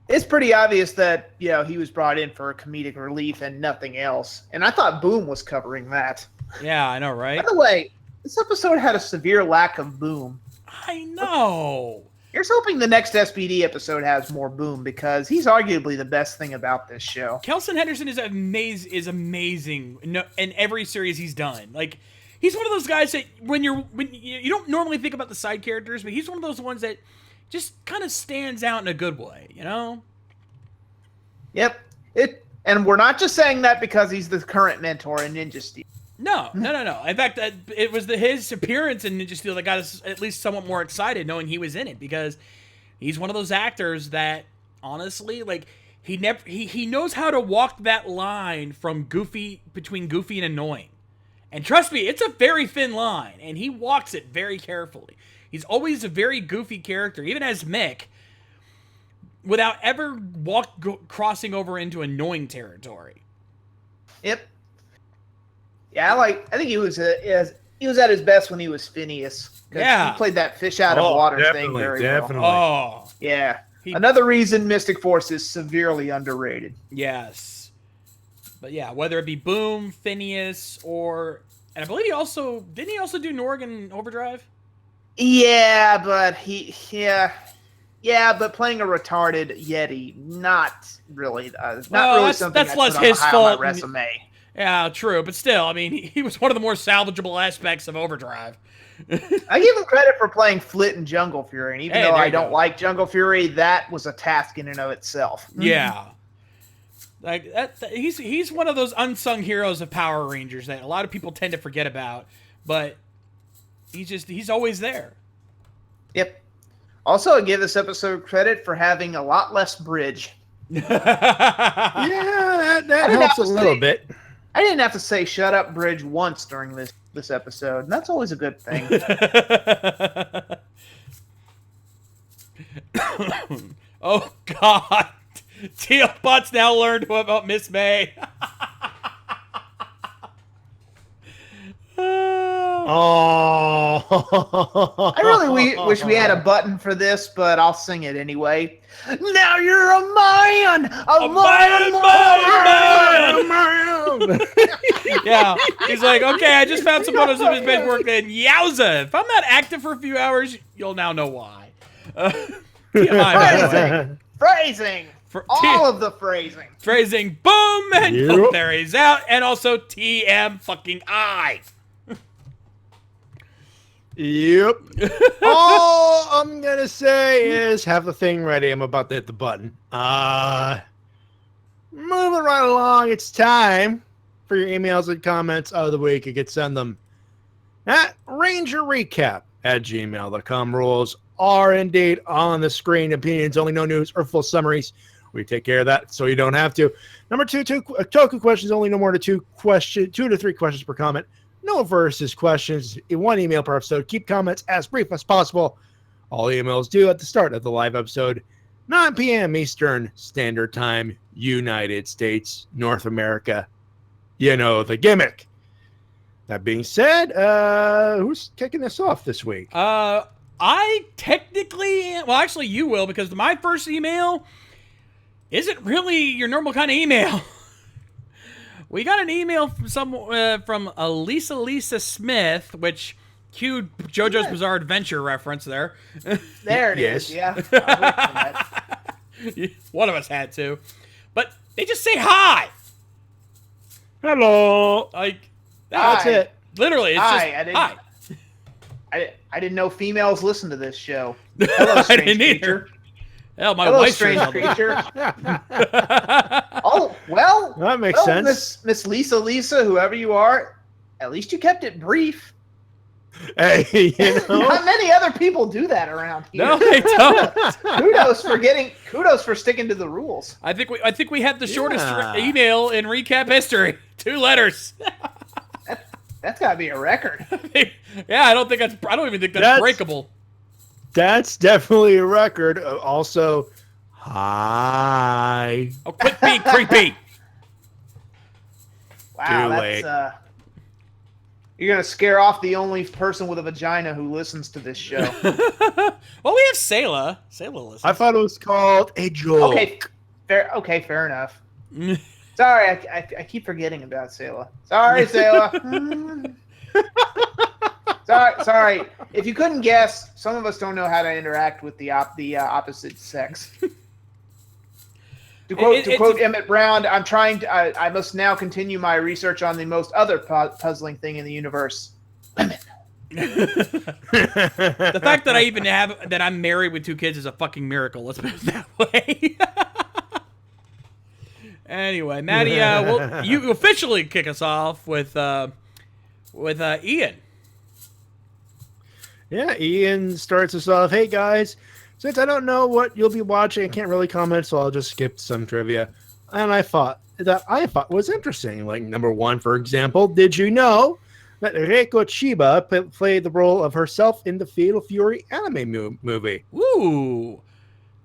It's pretty obvious that, he was brought in for a comedic relief and nothing else. And I thought Boom was covering that. Yeah, I know, right? By the way, this episode had a severe lack of Boom. I know. Here's hoping the next SPD episode has more Boom, because he's arguably the best thing about this show. Kelson Henderson is amazing in every series he's done. Like, he's one of those guys that when you don't normally think about the side characters, but he's one of those ones that just kind of stands out in a good way, Yep. And we're not just saying that because he's the current mentor in Ninja Steel. No. In fact, it was his appearance in Ninja Steel that got us at least somewhat more excited knowing he was in it, because he's one of those actors that, honestly, like, he knows how to walk that line from between goofy and annoying. And trust me, it's a very thin line, and he walks it very carefully. He's always a very goofy character, even as Mick, without ever crossing over into annoying territory. Yep. Yeah, I think he was at his best when he was Phineas. Yeah. He played that fish out of water thing very well. Oh. Yeah. Another reason Mystic Force is severely underrated. Yes. But yeah, whether it be Boom, Phineas, or and I believe he also didn't he also do Norg in Overdrive? Yeah, but but playing a retarded Yeti, not really something that's I'd less put on his high fault. on my resume. Yeah, true, but still, I mean, he was one of the more salvageable aspects of Overdrive. I give him credit for playing Flit in Jungle Fury, and even Hey, though there I you don't go. like Jungle Fury, that was a task in and of itself. Yeah. Like he's one of those unsung heroes of Power Rangers that a lot of people tend to forget about, but he's always there. Yep. Also, I give this episode credit for having a lot less bridge. Yeah, that didn't helps have a to little say- bit. I didn't have to say "shut up, bridge" once during this episode, and that's always a good thing. Oh God, Tealbot's now learned about Miss May. Oh, I really wish we had a button for this, but I'll sing it anyway. Now you're a man, a man. Yeah, he's like, okay, I just found some photos of his bed work, and yowza! If I'm not active for a few hours, you'll now know why. TMI, by the way. Phrasing. All of the phrasing. Phrasing, boom, and Yep. boom, there he's out, and also TM fucking I. Yep. All I'm gonna say is have the thing ready. I'm about to hit the button. Moving right along. It's time for your emails and comments of the week. You can send them at rangerrecap@gmail.com. Rules are indeed on the screen. Opinions only, no news or full summaries. We take care of that so you don't have to. Number two, token questions only, no more than 2 to 3 questions per comment. No versus questions. 1 email per episode. Keep comments as brief as possible. All emails due at the start of the live episode, 9 p.m. Eastern Standard Time, United States, North America. You know the gimmick. That being said, who's kicking this off this week? I technically, well, actually, you will, because my first email isn't really your normal kind of email. We got an email from Lisa Smith, which cued JoJo's Bizarre Adventure reference there. There it Yes. is. Yeah. I'm with you, Matt. One of us had to. But they just say hi. Hello. Like, That's Hi. it. literally, it's Hi, just I didn't- hi. I didn't know females listen to this show. Hello, I strange didn't either. creature. Hell, my Hello, wife strange sure creature. Oh, well. That makes well, sense. Miss Lisa, whoever you are, at least you kept it brief. Hey, you know. Not many other people do that around here. No, they don't. Kudos for sticking to the rules. I think we had the shortest Yeah. email in recap history. 2 letters. That's got to be a record. Yeah, I don't even think that's That's- breakable. That's definitely a record. Also, hi. Oh, quit being creepy. Wow, Too late. that's you're gonna scare off the only person with a vagina who listens to this show. Well, we have Sayla. Sayla listens. I thought it was called a joke. Okay, fair enough. Sorry, I keep forgetting about Sayla. Sorry, Sayla. Sorry. If you couldn't guess, some of us don't know how to interact with the opposite sex. To quote Emmett Brown, I must now continue my research on the most other puzzling thing in the universe. Women. The fact that I even that I'm married with 2 kids is a fucking miracle. Let's put it that way. Anyway, Maddie, you officially kick us off with Ian. Yeah, Ian starts us off. Hey guys, since I don't know what you'll be watching, I can't really comment, so I'll just skip some trivia. And I thought was interesting. Like number 1, for example, did you know that Reiko Chiba played the role of herself in the Fatal Fury anime movie? Ooh.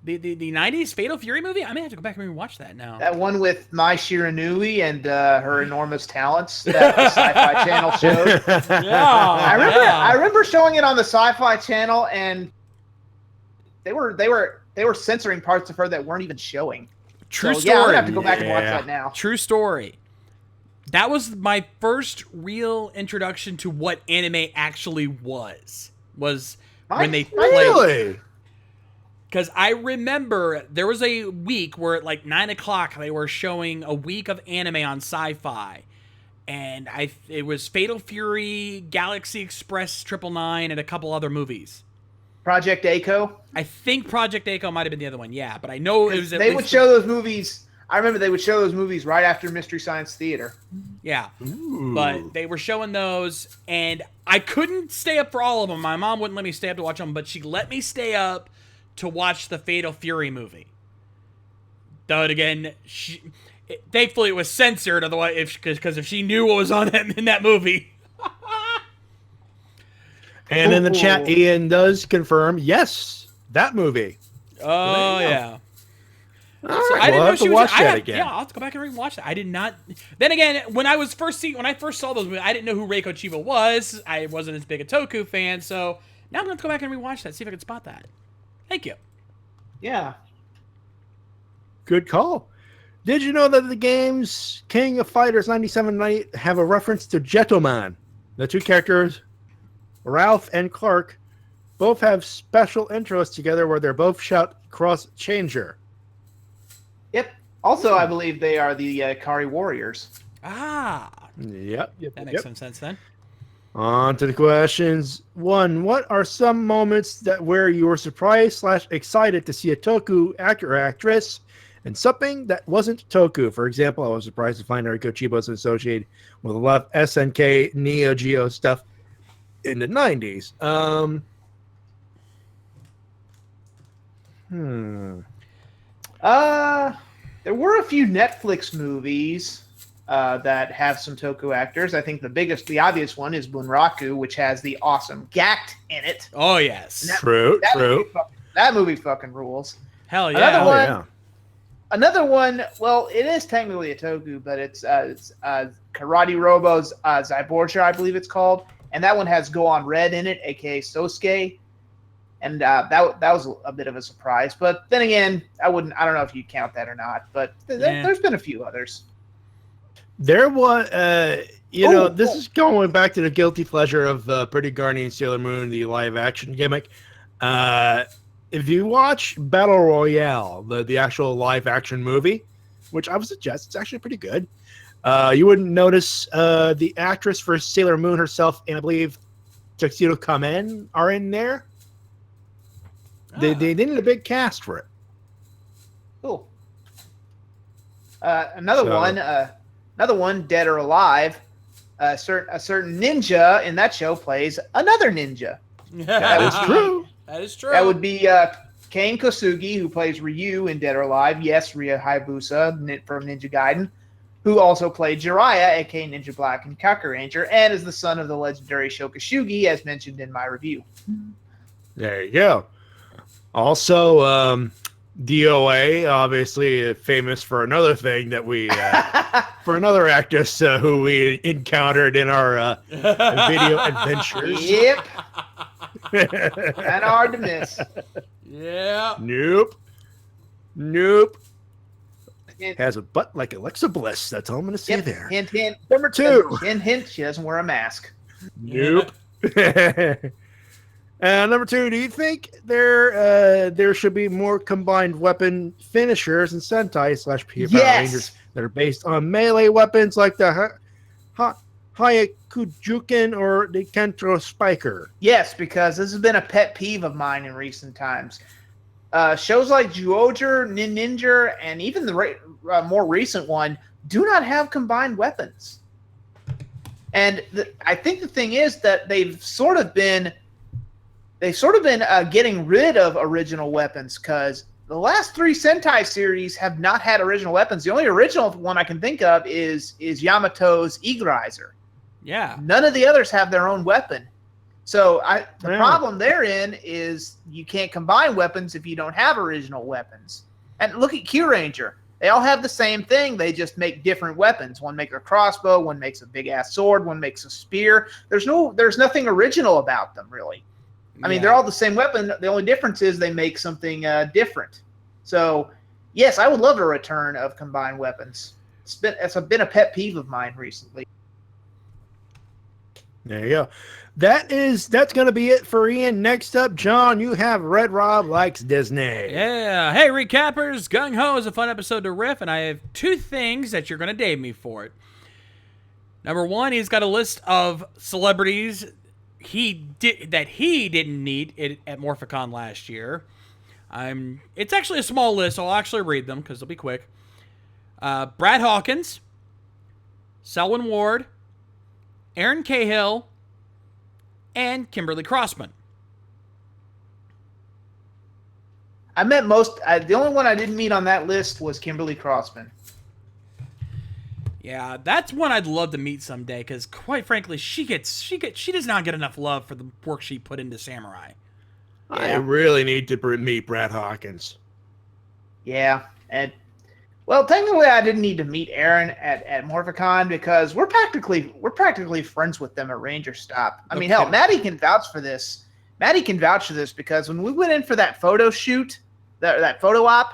The 90s Fatal Fury movie? I may have to go back and rewatch that now. That one with Mai Shiranui and her enormous talents that the Sci-Fi Channel showed. I remember showing it on the Sci-Fi Channel, and they were censoring parts of her that weren't even showing. True So, story. yeah, I'm gonna have to go back and watch Yeah. that now. True story. That was my first real introduction to what anime actually was when they played. Really? Because I remember there was a week where at like 9 o'clock they were showing a week of anime on Sci-Fi. And it was Fatal Fury, Galaxy Express 999, and a couple other movies. Project A-ko. I think Project A-ko might have been the other one, yeah. But I know it was at They least... would show those movies. I remember they would show those movies right after Mystery Science Theater. Yeah. Ooh. But they were showing those, and I couldn't stay up for all of them. My mom wouldn't let me stay up to watch them, but she let me stay up to watch the Fatal Fury movie. Though, again, thankfully it was censored, otherwise, because if she knew what was on in that movie. And in the chat, Ian does confirm, yes, that movie. Oh, yeah. All So right, I didn't we'll know have she to was. watch that again. Yeah, I'll have to go back and rewatch that. I did not. Then again, when I first saw those movies, I didn't know who Reiko Chiba was. I wasn't as big a Toku fan, so now I'm gonna have to go back and rewatch that, see if I can spot that. Thank you. Yeah. Good call. Did you know that the games King of Fighters 97 have a reference to Gentleman? The two characters, Ralph and Clark, both have special intros together where they're both shout cross changer. Yep. Also, I believe they are the Kari Warriors. Ah, Yep. that makes some sense then. On to the questions. 1. What are some moments where you were surprised / excited to see a Toku actor or actress and something that wasn't Toku? For example, I was surprised to find Reiko Chiba was associated with a lot of SNK Neo Geo stuff in the 90s. There were a few Netflix movies that have some Toku actors. I think the obvious one is Bunraku, which has the awesome Gact in it. Oh yes, True. That movie fucking rules. hell yeah. Another one. Yeah. Another one, well, it is technically a Toku, but it's Karate Robo's Zyborcha, I believe it's called, and that one has Go On Red in it, aka Sosuke, and that was a bit of a surprise. But then again, I don't know if you count that or not. But there's been a few others. There was, this is going back to the guilty pleasure of Pretty Guardian Sailor Moon, the live action gimmick. If you watch Battle Royale, the actual live action movie, which I would suggest, it's actually pretty good. You wouldn't notice the actress for Sailor Moon herself, and I believe Tuxedo Kamen are in there. They need a big cast for it. Cool. Another one, Dead or Alive. A certain ninja in that show plays another ninja. That is true. That is true. That would be Kane Kosugi, who plays Ryu in Dead or Alive. Yes, Ryu Hayabusa from Ninja Gaiden, who also played Jiraiya, aka Ninja Black and Kaku Ranger, and is the son of the legendary Shokashugi, as mentioned in my review. There you go. Also, DOA, obviously famous for another thing that we, for another actress who we encountered in our video adventures. Yep. Kind of hard to miss. Yeah. Nope. Hint, Has a butt like Alexa Bliss. That's all I'm going to say yep. there. Hint. Number 2. Hint. She doesn't wear a mask. Nope. Number 2, do you think there should be more combined weapon finishers and Sentai / Power Rangers that are based on melee weapons like the Hayakujuken or the Kentro Spiker? Yes, because this has been a pet peeve of mine in recent times. Shows like Zyuohger, Ninja, and even the more recent one do not have combined weapons. And I think the thing is that they've sort of been getting rid of original weapons, because the last 3 Sentai series have not had original weapons. The only original one I can think of is Yamato's Eagleizer. Yeah. None of the others have their own weapon. So the problem therein is you can't combine weapons if you don't have original weapons. And look at Q Ranger. They all have the same thing. They just make different weapons. One makes a crossbow, one makes a big ass sword, one makes a spear. There's nothing original about them, really. I mean, they're all the same weapon. The only difference is they make something different. So, yes, I would love a return of combined weapons. It's been a pet peeve of mine recently. There you go. That's going to be it for Ian. Next up, John, you have Red Rob Likes Disney. Yeah. Hey, recappers. Gung Ho is a fun episode to riff, and I have 2 things that you're going to dave me for it. Number 1, he's got a list of celebrities that he didn't meet at Morphicon last year. It's actually a small list, so I'll actually read them because they'll be quick. Brad Hawkins, Selwyn Ward, Aaron Cahill, and Kimberly Crossman. I met most. The only one I didn't meet on that list was Kimberly Crossman. Yeah, that's one I'd love to meet someday because, quite frankly, she does not get enough love for the work she put into Samurai. I really need to meet Brad Hawkins. Yeah, and well, technically, I didn't need to meet Aaron at Morphicon because we're practically friends with them at Ranger Stop. I mean, hell, Maddie can vouch for this. Maddie can vouch for this because when we went in for that photo shoot, that photo op,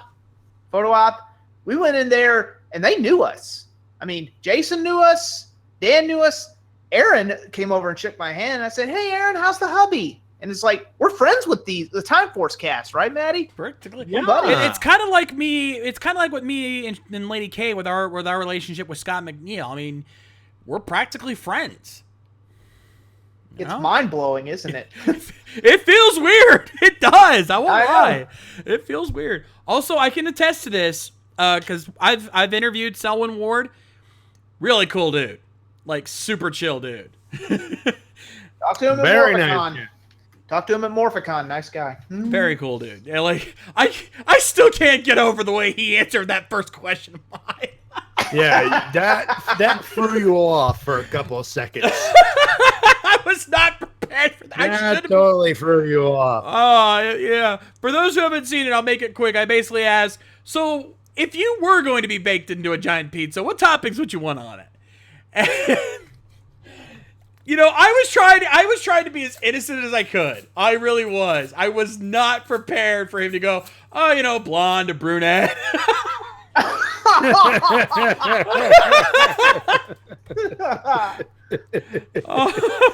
we went in there and they knew us. I mean, Jason knew us, Dan knew us. Aaron came over and shook my hand. And I said, "Hey, Aaron, how's the hubby?" And it's like, we're friends with the Time Force cast, right, Maddie? Practically. Yeah. It's kind of like me. It's kind of like with me and Lady K with our relationship with Scott McNeil. I mean, we're practically friends. It's mind-blowing, isn't it? It feels weird. It does. I won't I know. lie. It feels weird. Also, I can attest to this because I've interviewed Selwyn Ward. Really cool dude. Like, super chill dude. Talk to him at Very Morphicon. nice. Talk to him at Morphicon. Nice guy. Very cool dude. Yeah, like, I still can't get over the way he answered that first question of mine. Yeah, that threw you off for a couple of seconds. I was not prepared for that. That totally threw you off. Oh, yeah. For those who haven't seen it, I'll make it quick. I basically asked, so if you were going to be baked into a giant pizza, what toppings would you want on it? And, you know, I was trying to be as innocent as I could. I really was. I was not prepared for him to go, oh, you know, blonde or brunette. I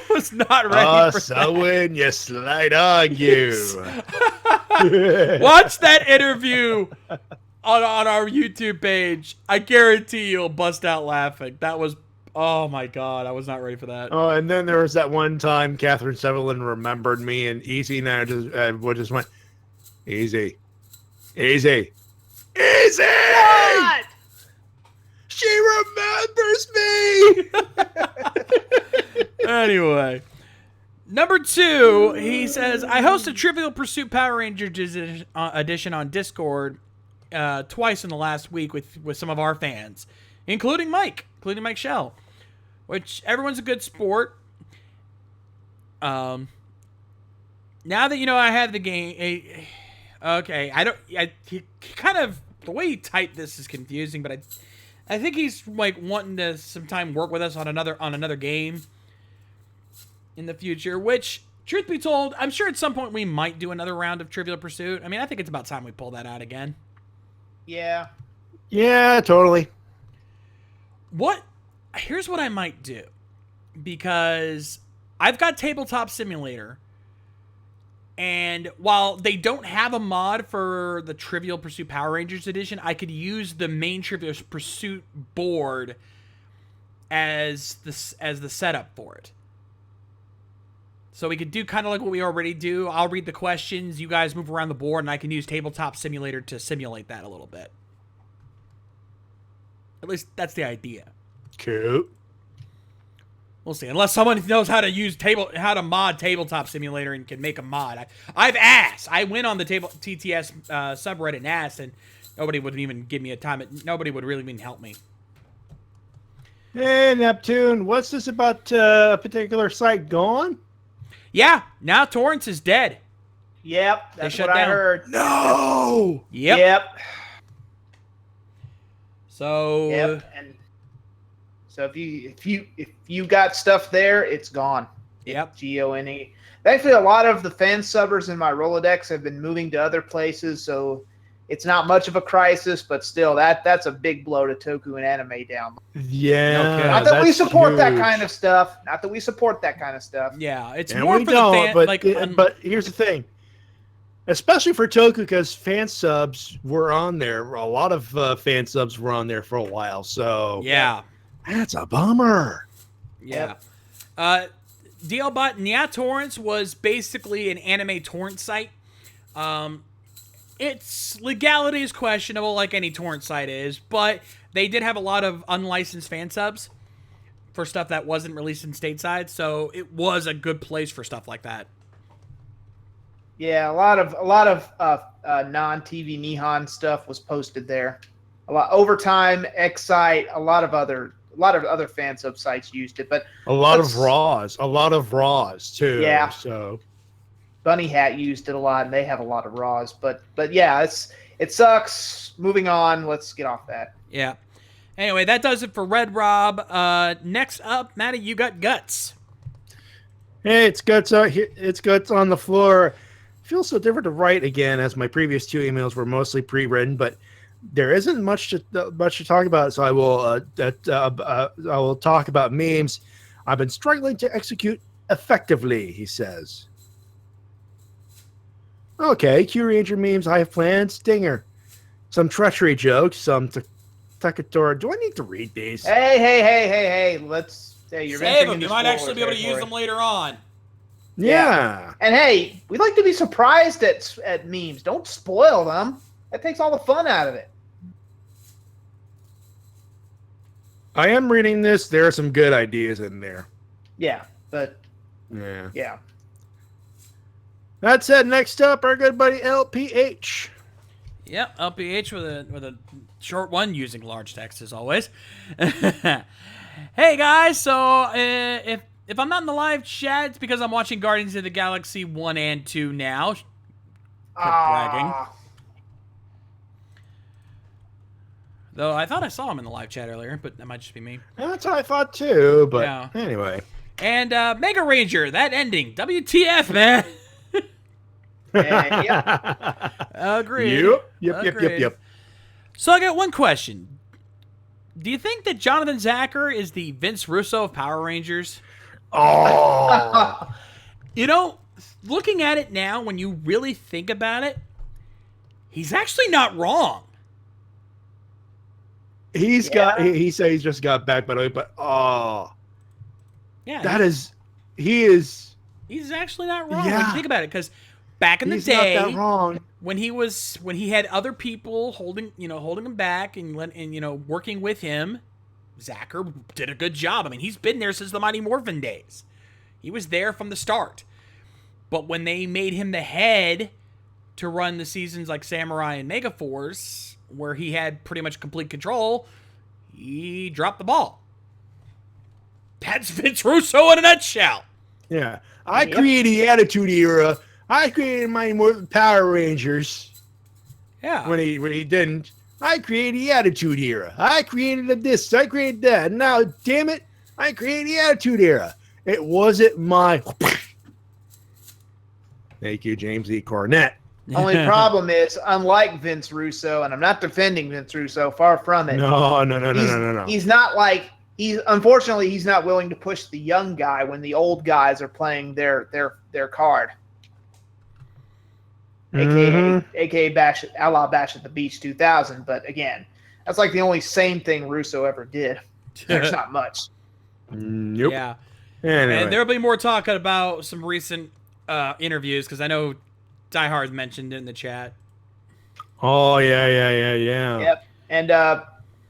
was not ready for So when you slide on you. Watch that interview on our YouTube page. I guarantee you'll bust out laughing. That was, oh my God, I was not ready for that. Oh, and then there was that one time Catherine Sutherland remembered me, and Easy and I just went, easy. What? She remembers me. Anyway, number 2, he says, I hosted Trivial Pursuit Power Rangers edition on Discord twice in the last week with some of our fans, including Mike Shell, which everyone's a good sport. Now that you know I have the game, okay, he kind of, the way he typed this is confusing, but I think he's like wanting to sometime work with us on another game in the future, which, truth be told, I'm sure at some point we might do another round of Trivial Pursuit. I mean, I think it's about time we pull that out again. Yeah. Yeah, totally. Here's what I might do, because I've got Tabletop Simulator, and while they don't have a mod for the Trivial Pursuit Power Rangers edition, I could use the main Trivial Pursuit board as the setup for it. So we could do kind of like what we already do. I'll read the questions, you guys move around the board, and I can use Tabletop Simulator to simulate that a little bit. At least that's the idea. Cool. We'll see. Unless someone knows how to mod Tabletop Simulator and can make a mod. I've asked. I went on the TTS subreddit and asked, and nobody would even give me a time. Nobody would really even help me. Hey, Neptune, what's this about a particular site gone? Yeah, now Torrance is dead. Yep. That's shut what I down. heard. No! Yep. So. Yep. And so if you got stuff there, it's gone. Yep. GONE. Thankfully, a lot of the fan subbers in my Rolodex have been moving to other places, so It's not much of a crisis, but still, that's a big blow to Toku and anime down. Yeah. Okay. Not that we that's support that huge. kind of stuff. Not that we support that kind of stuff. Yeah, it's And more we for don't, the fan. but, Like, but here's the thing. Especially for Toku, because fan subs were on there. A lot of fan subs were on there for a while. So yeah, that's a bummer. yeah. DLBot Nya Torrents was basically an anime torrent site. Its legality is questionable, like any torrent site is, but they did have a lot of unlicensed fan subs for stuff that wasn't released in stateside, so it was a good place for stuff like that. Yeah, a lot of non-TV Nihon stuff was posted there. A lot Overtime, Excite, a lot of other fan sub sites used it, but A lot Let's- of Raws too. Yeah. So Bunny Hat used it a lot, and they have a lot of Raws. But yeah, it sucks. Moving on. Let's get off that. Yeah. Anyway, that does it for Red Rob. Next up, Matty, you got Guts. hey, it's guts out here. It's guts on the floor. Feels so different to write again, as my previous two emails were mostly pre-written, but there isn't much to talk about. So I will talk about memes I've been struggling to execute effectively. He says. Okay, Q Ranger memes I have planned. Stinger. Some treachery jokes. Some Takatora. Do I need to read these? Hey. You're Save venturing them. into You might actually spoiler be able to use territory. them later on. Yeah. And hey, we like to be surprised at memes. Don't spoil them. That takes all the fun out of it. I am reading this. There are some good ideas in there. Yeah, but Yeah. yeah. That said, next up, our good buddy LPH. Yep, LPH with a short one using large text as always. Hey guys, so if I'm not in the live chat, it's because I'm watching Guardians of the Galaxy 1 and 2 now. bragging. Though I thought I saw him in the live chat earlier, but that might just be me. That's what I thought too, but Yeah. anyway. And Mega Ranger, that ending. WTF, man. Yeah. Agreed. Yep. Agreed. So I got one question. Do you think that Jonathan Zacher is the Vince Russo of Power Rangers? Oh. You know, looking at it now, when you really think about it, he's actually not wrong. He said he's just got back, but Yeah, he is he's actually not wrong when you Yeah. think about it. Because back in the he's not day, that wrong. when he had other people holding him back and working with him, Zacher did a good job. I mean, he's been there since the Mighty Morphin days. He was there from the start. But when they made him the head to run the seasons like Samurai and Megaforce, where he had pretty much complete control, he dropped the ball. That's Vince Russo in a nutshell. Yeah. I created the Attitude Era. I created Mighty Morphin Power Rangers. Yeah. When he didn't. I created the Attitude Era. I created this. I created that. Now, damn it, I created the Attitude Era. It wasn't my. Thank you, James E. Cornett. Only problem is, unlike Vince Russo, and I'm not defending Vince Russo, far from it. No. He's not like unfortunately he's not willing to push the young guy when the old guys are playing their card. AKA Bash a la Bash at the Beach 2000, but again, that's like the only sane thing Russo ever did. There's not much. Nope. Yeah. Anyway. And there'll be more talking about some recent interviews, because I know Die Hard mentioned it in the chat. Oh, yeah. Yep. And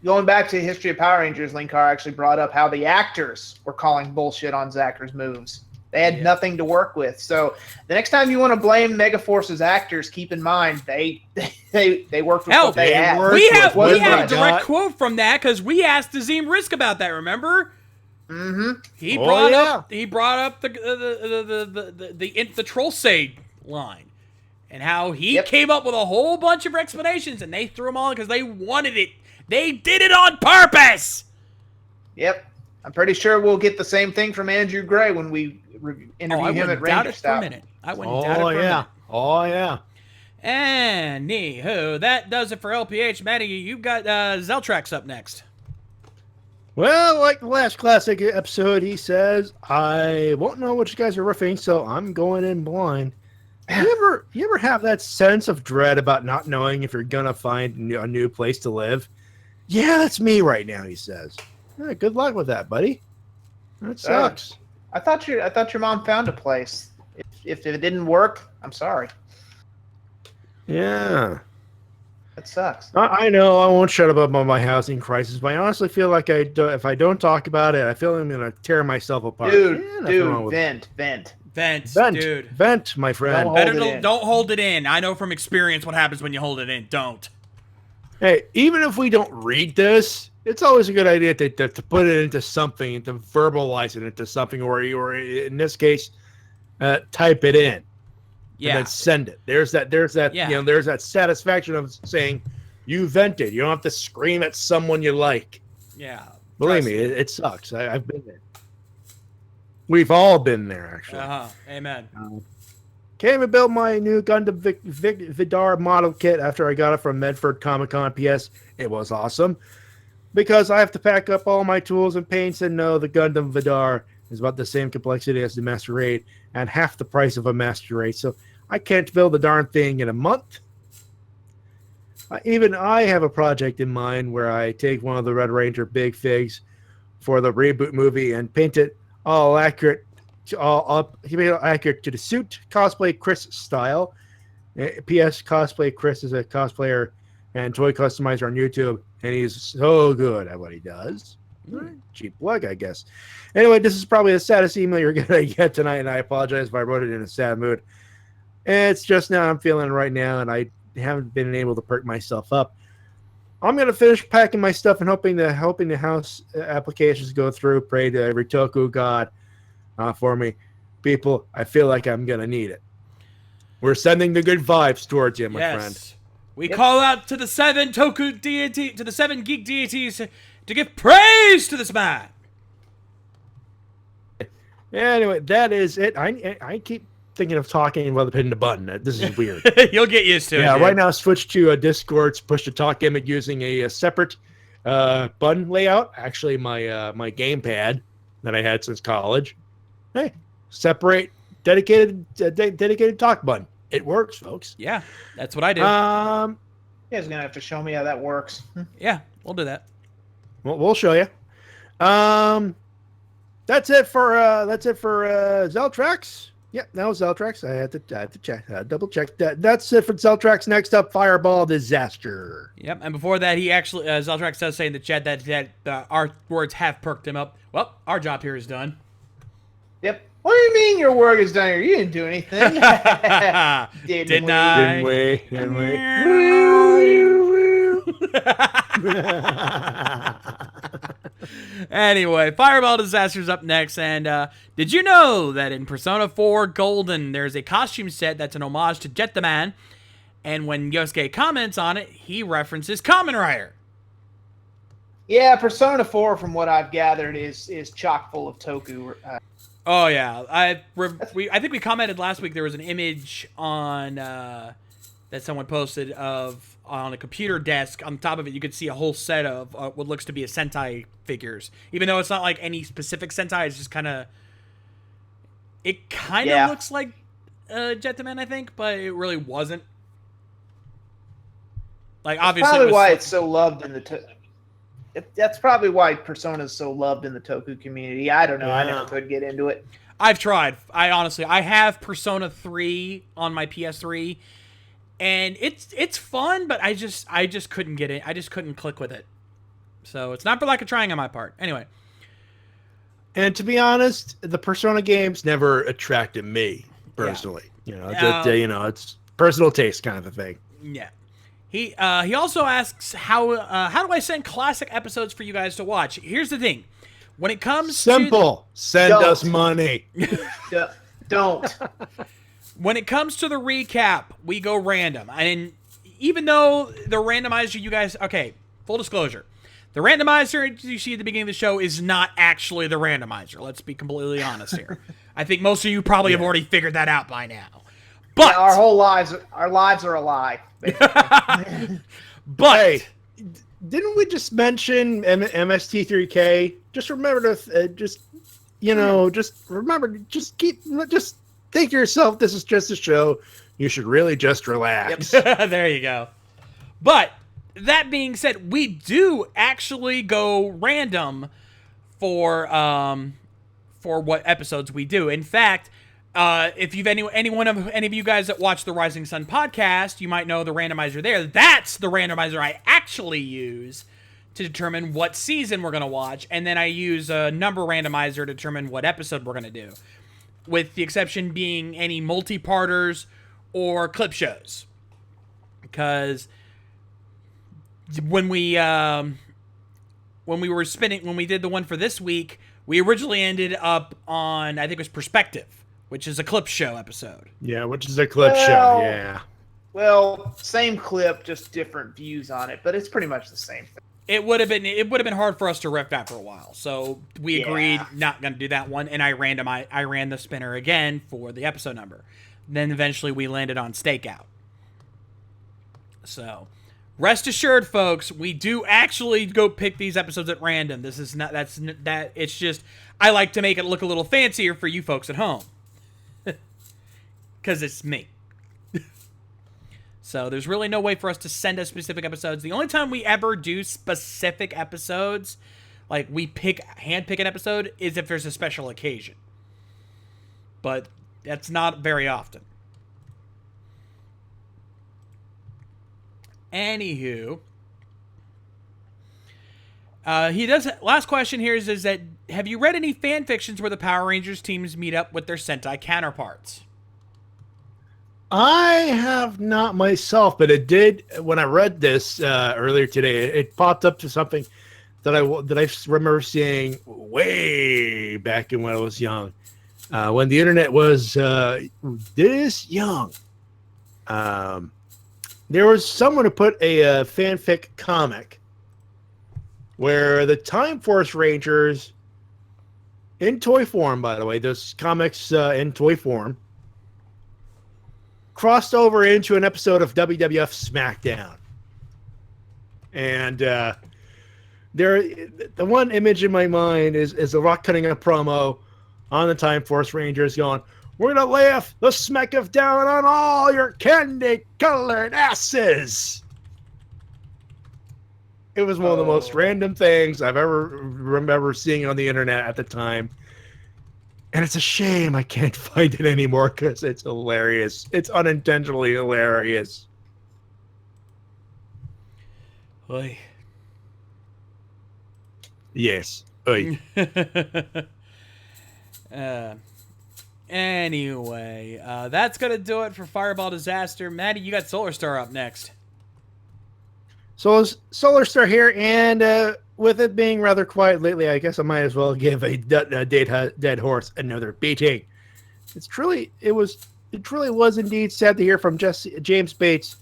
going back to History of Power Rangers, Linkar actually brought up how the actors were calling bullshit on Zacher's moves. They had nothing to work with. So the next time you want to blame Megaforce's actors, keep in mind they worked with what they had. We have what a they got. direct quote from that, because we asked Azim Risk about that. Remember? Mm-hmm. He brought up the Trollsay line, and how he came up with a whole bunch of explanations, and they threw them all because they wanted it. They did it on purpose. Yep. I'm pretty sure we'll get the same thing from Andrew Gray when we interview him at Ranger I wouldn't doubt it Stop. for a minute. Oh, yeah. Anywho, that does it for LPH. Matty, you've got Zeltrax up next. Well, like the last classic episode, he says, I won't know what you guys are riffing, so I'm going in blind. You ever have that sense of dread about not knowing if you're gonna find a new place to live? Yeah, that's me right now, he says. Yeah, good luck with that, buddy. That sucks. I thought your mom found a place. If it didn't work, I'm sorry. Yeah. That sucks. I know I won't shut up about my housing crisis, but I honestly feel like if I don't talk about it, I feel I'm going to tear myself apart. Dude, vent. Vent, dude. Vent, my friend. Don't hold it in. I know from experience what happens when you hold it in. Don't. Hey, even if we don't read this, it's always a good idea to put it into something, to verbalize it into something, or in this case, type it in. Yeah. And then send it. There's that Yeah. there's that satisfaction of saying you vented. You don't have to scream at someone you like. Yeah. Believe me, it sucks. I've been there. We've all been there, actually. Amen. Came and built my new Gundam Vidar model kit after I got it from Medford Comic-Con. PS, it was awesome. Because I have to pack up all my tools and paints and know the Gundam Vidar is about the same complexity as the Master Raid and half the price of a Master Raid. So I can't build the darn thing in a month. Even I have a project in mind where I take one of the Red Ranger big figs for the reboot movie and paint it all accurate to the suit, cosplay Chris style. P.S. Cosplay Chris is a cosplayer and toy customizer on YouTube, and he's so good at what he does. Cheap plug, I guess. Anyway, this is probably the saddest email you're gonna get tonight, and I apologize if I wrote it in a sad mood. It's just now I'm feeling it right now, and I haven't been able to perk myself up. I'm gonna finish packing my stuff and hoping the house applications go through. Pray to every Toku god for me, people. I feel like I'm gonna need it. We're sending the good vibes towards you, my friend. We call out to the 7 Toku deity, to the 7 geek deities, to give praise to this man. Anyway, that is it. I keep thinking of talking while hitting the button. This is weird. You'll get used to it. Yeah, dude. right now switch to Discord's push-to-talk gimmick using a separate button layout. Actually, my gamepad that I had since college. Hey, separate dedicated talk button. It works, folks. Yeah, that's what I do. You guys are gonna have to show me how that works. Yeah, we'll do that. Well, we'll show you. That's it for Zeltrax. Yep, that was Zeltrax. I had to check, double check that. That's it for Zeltrax. Next up, Fireball Disaster. Yep, and before that, he actually Zeltrax does say in the chat that our words have perked him up. Well, our job here is done. Yep. What do you mean your work is done here? You didn't do anything. Didn't I? Didn't we? Anyway, Fireball Disaster's up next, and did you know that in Persona 4 Golden, there's a costume set that's an homage to Jet the Man, and when Yosuke comments on it, he references Kamen Rider. Yeah, Persona 4, from what I've gathered, is chock full of Toku. Oh yeah, I think we commented last week. There was an image on that someone posted of on a computer desk. On top of it, you could see a whole set of what looks to be a Sentai figures. Even though it's not like any specific Sentai, it's just kind of looks like Jet the Man, I think, but it really wasn't. Like obviously, probably why it's so loved in the. That's probably why Persona is so loved in the Toku community. I don't know. Yeah. I never could get into it. I've tried. I have Persona 3 on my PS3, and it's fun, but I just couldn't get it. I just couldn't click with it. So it's not for lack of trying on my part. Anyway. And to be honest, the Persona games never attracted me personally. Yeah. It's personal taste kind of a thing. Yeah. He also asks how do I send classic episodes for you guys to watch? Here's the thing. When it comes simple, send us money. Don't. When it comes to the recap, we go random. And even though the randomizer you guys okay, full disclosure. The randomizer you see at the beginning of the show is not actually the randomizer. Let's be completely honest here. I think most of you probably have already figured that out by now. But our whole lives are a lie. but Hey, didn't we just mention MST3K? Just remember to just remember, just think to yourself, this is just a show. You should really just relax. there you go. But that being said, we do actually go random for what episodes we do. In fact, if you've any of you guys that watch the Rising Sun podcast, you might know the randomizer there. That's the randomizer I actually use to determine what season we're going to watch, and then I use a number randomizer to determine what episode we're going to do, with the exception being any multi-parters or clip shows. Because when we did the one for this week, we originally ended up on, I think it was Perspective, which is a clip show episode. Yeah, which is a clip show. Yeah. Well, same clip, just different views on it, but it's pretty much the same thing. It would have been hard for us to rep that for a while, so we agreed not going to do that one, and I ran the spinner again for the episode number. Then eventually we landed on Stakeout. So, rest assured, folks, we do actually go pick these episodes at random. This is not it's just I like to make it look a little fancier for you folks at home, because it's me. So there's really no way for us to send us specific episodes. The only time we ever do specific episodes, like we hand pick an episode, is if there's a special occasion. But that's not very often. Anywho, last question here is that, have you read any fan fictions where the Power Rangers teams meet up with their Sentai counterparts? I have not myself, but it did when I read this earlier today. It popped up to something that I remember seeing way back in when I was young, when the internet was this young. There was someone who put a fanfic comic where the Time Force Rangers, in toy form, by the way, those comics in toy form, crossed over into an episode of WWF SmackDown. And the one image in my mind is The Rock cutting a promo on the Time Force Rangers going, "We're going to lay the smack down on all your candy-colored asses." It was one of the most random things I've ever remember seeing on the internet at the time. And it's a shame I can't find it anymore because it's hilarious. It's unintentionally hilarious. Oy. Yes. Oy. Anyway, that's going to do it for Fireball Disaster. Maddie, you got Solar Star up next. So Solar Star here, and with it being rather quiet lately, I guess I might as well give a dead horse another beating. It truly was indeed sad to hear from James Bates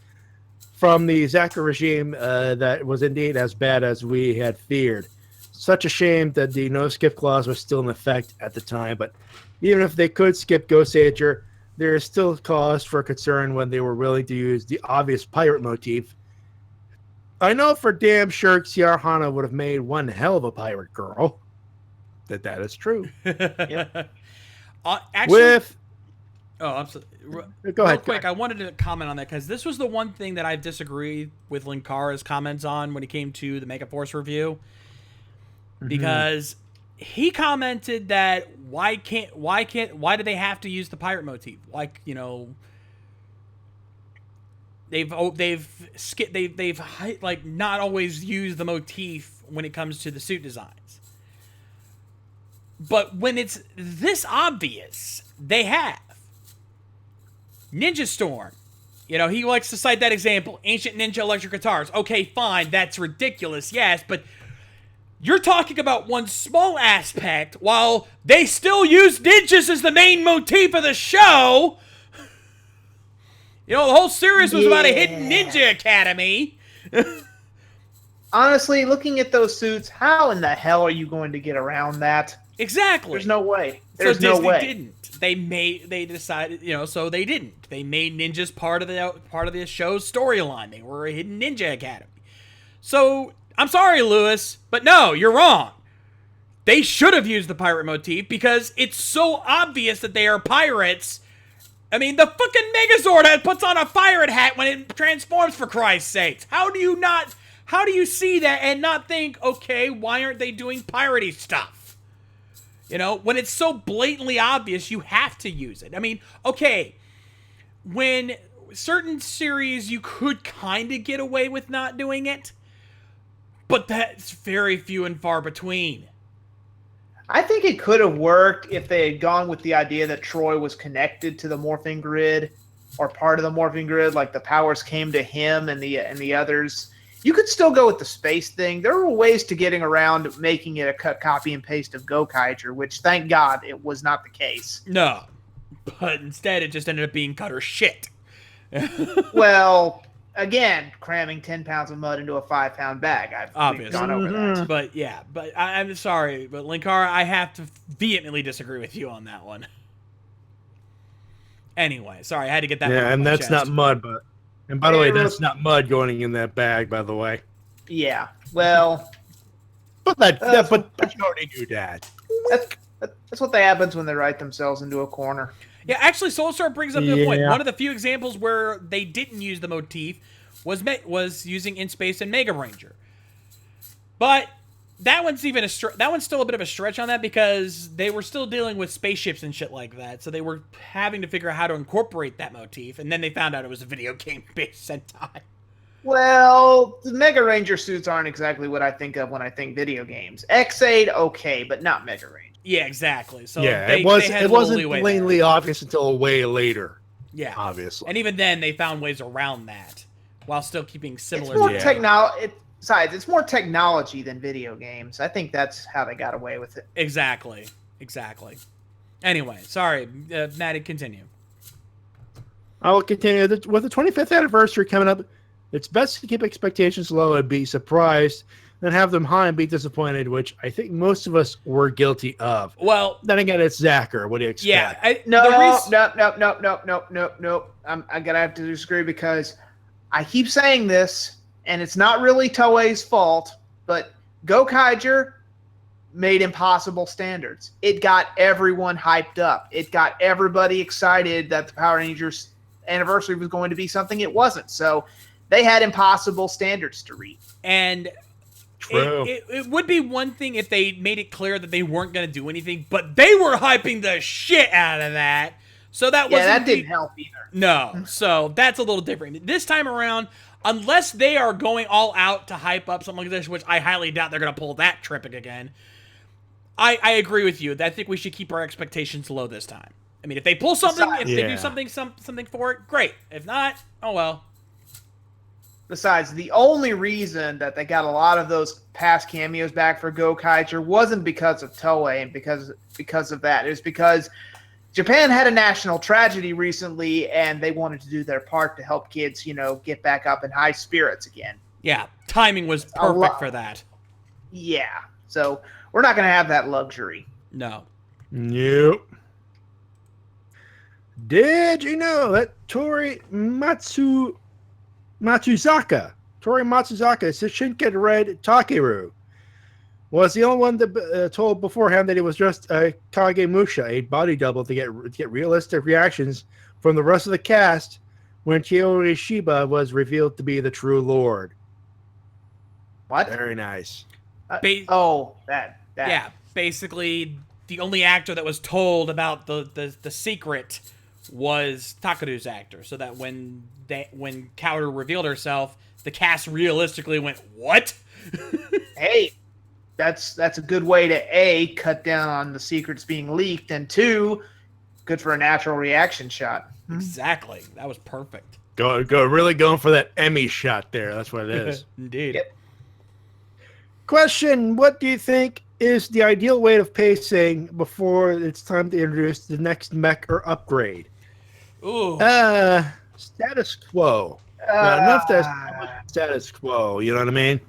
from the Zachar regime that was indeed as bad as we had feared. Such a shame that the no skip clause was still in effect at the time, but even if they could skip Ghost Ager, there is still cause for concern when they were willing to use the obvious pirate motif. I know for damn sure Kiara Hana would have made one hell of a pirate girl. That is true. Yep. I'm sorry. Go ahead. Real quick, I wanted to comment on that because this was the one thing that I disagreed with Linkara's comments on when it came to the Megaforce review. Because he commented that why do they have to use the pirate motif? Like, you know, they've like not always used the motif when it comes to the suit designs. But when it's this obvious, they have. Ninja Storm. You know, he likes to cite that example. Ancient Ninja electric guitars. Okay, fine, that's ridiculous, yes, but you're talking about one small aspect while they still use ninjas as the main motif of the show. You know, the whole series was about a hidden ninja academy. Honestly, looking at those suits, how in the hell are you going to get around that? Exactly. There's no way. So Disney didn't. they decided, so they didn't. They made ninjas part of the show's storyline. They were a hidden ninja academy. So I'm sorry, Lewis, but no, you're wrong. They should have used the pirate motif because it's so obvious that they are pirates. I mean, the fucking Megazord puts on a pirate hat when it transforms, for Christ's sakes. How do you see that and not think, okay, why aren't they doing piratey stuff? When it's so blatantly obvious, you have to use it. I mean, okay, when certain series you could kind of get away with not doing it, but that's very few and far between. I think it could have worked if they had gone with the idea that Troy was connected to the morphing grid or part of the morphing grid, like the powers came to him and the others. You could still go with the space thing. There were ways to getting around making it a cut, copy, and paste of Gokaiger, which, thank God, it was not the case. No, but instead it just ended up being Cutter shit. Well, again, cramming 10 pounds of mud into a 5-pound bag. We've gone over that. But yeah, I'm sorry, but Linkara, I have to vehemently disagree with you on that one. Anyway, sorry, I had to get that. Yeah, and that's chest. not mud, but. And by the way, that's not mud going in that bag, by the way. Yeah, well. But you already knew that. That's what happens when they write themselves into a corner. Yeah, actually, Soulstar brings up the point. One of the few examples where they didn't use the motif was using In Space and Mega Ranger. But that one's still a bit of a stretch on that because they were still dealing with spaceships and shit like that. So they were having to figure out how to incorporate that motif, and then they found out it was a video game-based Sentai. Well, the Mega Ranger suits aren't exactly what I think of when I think video games. X-Aid, okay, but not Mega Ranger. Yeah, exactly. So yeah, it wasn't plainly obvious until way later. Yeah, obviously. And even then, they found ways around that while still keeping similar. It's more technology than video games. I think that's how they got away with it. Exactly. Anyway, sorry, Maddie, continue. I will continue. With the 25th anniversary coming up, it's best to keep expectations low and be surprised than have them high and be disappointed, which I think most of us were guilty of. Well, then again, it's Zacher. What do you expect? Yeah, no. I'm gonna have to disagree because I keep saying this, and it's not really Toei's fault, but Gokaiger made impossible standards. It got everyone hyped up. It got everybody excited that the Power Rangers anniversary was going to be something it wasn't. So they had impossible standards to reach. And true. It would be one thing if they made it clear that they weren't going to do anything, but they were hyping the shit out of that. So that didn't help either. No, so that's a little different. This time around, unless they are going all out to hype up something like this, which I highly doubt they're going to pull that trick again, I agree with you. I think we should keep our expectations low this time. I mean, if they pull something, they do something for it, great. If not, oh well. Besides, the only reason that they got a lot of those past cameos back for Gokaiger wasn't because of Toei and because of that. It was because Japan had a national tragedy recently, and they wanted to do their part to help kids, get back up in high spirits again. Yeah, timing was perfect for that. Yeah, so we're not going to have that luxury. No. Nope. Did you know that Tori Matsuzaka, Shinken Red Takeru, was the only one that told beforehand that it was just a Kagemusha, a body double to get realistic reactions from the rest of the cast when Chiori Shiba was revealed to be the true Lord. What? Very nice. That. Yeah, basically the only actor that was told about the secret was Takeru's actor, so that when Kaoru revealed herself, the cast realistically went, "What?" Hey, that's a good way to A, cut down on the secrets being leaked, and 2, good for a natural reaction shot. Exactly. That was perfect. Really going for that Emmy shot there. That's what it is. Indeed. Yep. Question: what do you think is the ideal way of pacing before it's time to introduce the next mech or upgrade? Ooh. Status quo. Not enough to status quo, you know what I mean?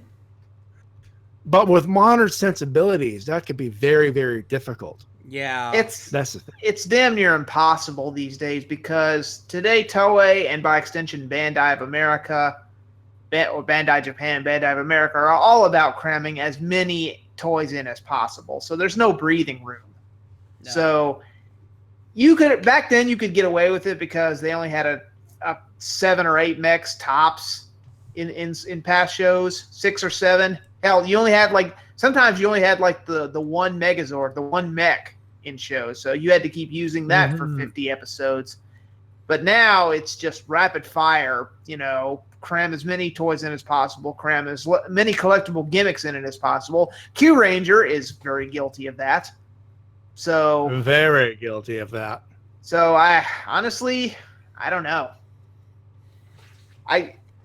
But with modern sensibilities, that could be very, very difficult. Yeah. That's the thing. It's damn near impossible these days because today Toei and by extension Bandai of America, or Bandai Japan, Bandai of America are all about cramming as many toys in as possible. So there's no breathing room. No. So you could back then you could get away with it because they only had a 7 or 8 mechs tops in past shows, 6 or 7. Hell, you only had sometimes you only had the one Megazord, the one mech in shows. So you had to keep using that for 50 episodes. But now it's just rapid fire, cram as many toys in as possible, cram as many collectible gimmicks in it as possible. Q Ranger is very guilty of that. So Very guilty of that. So I honestly, I don't know.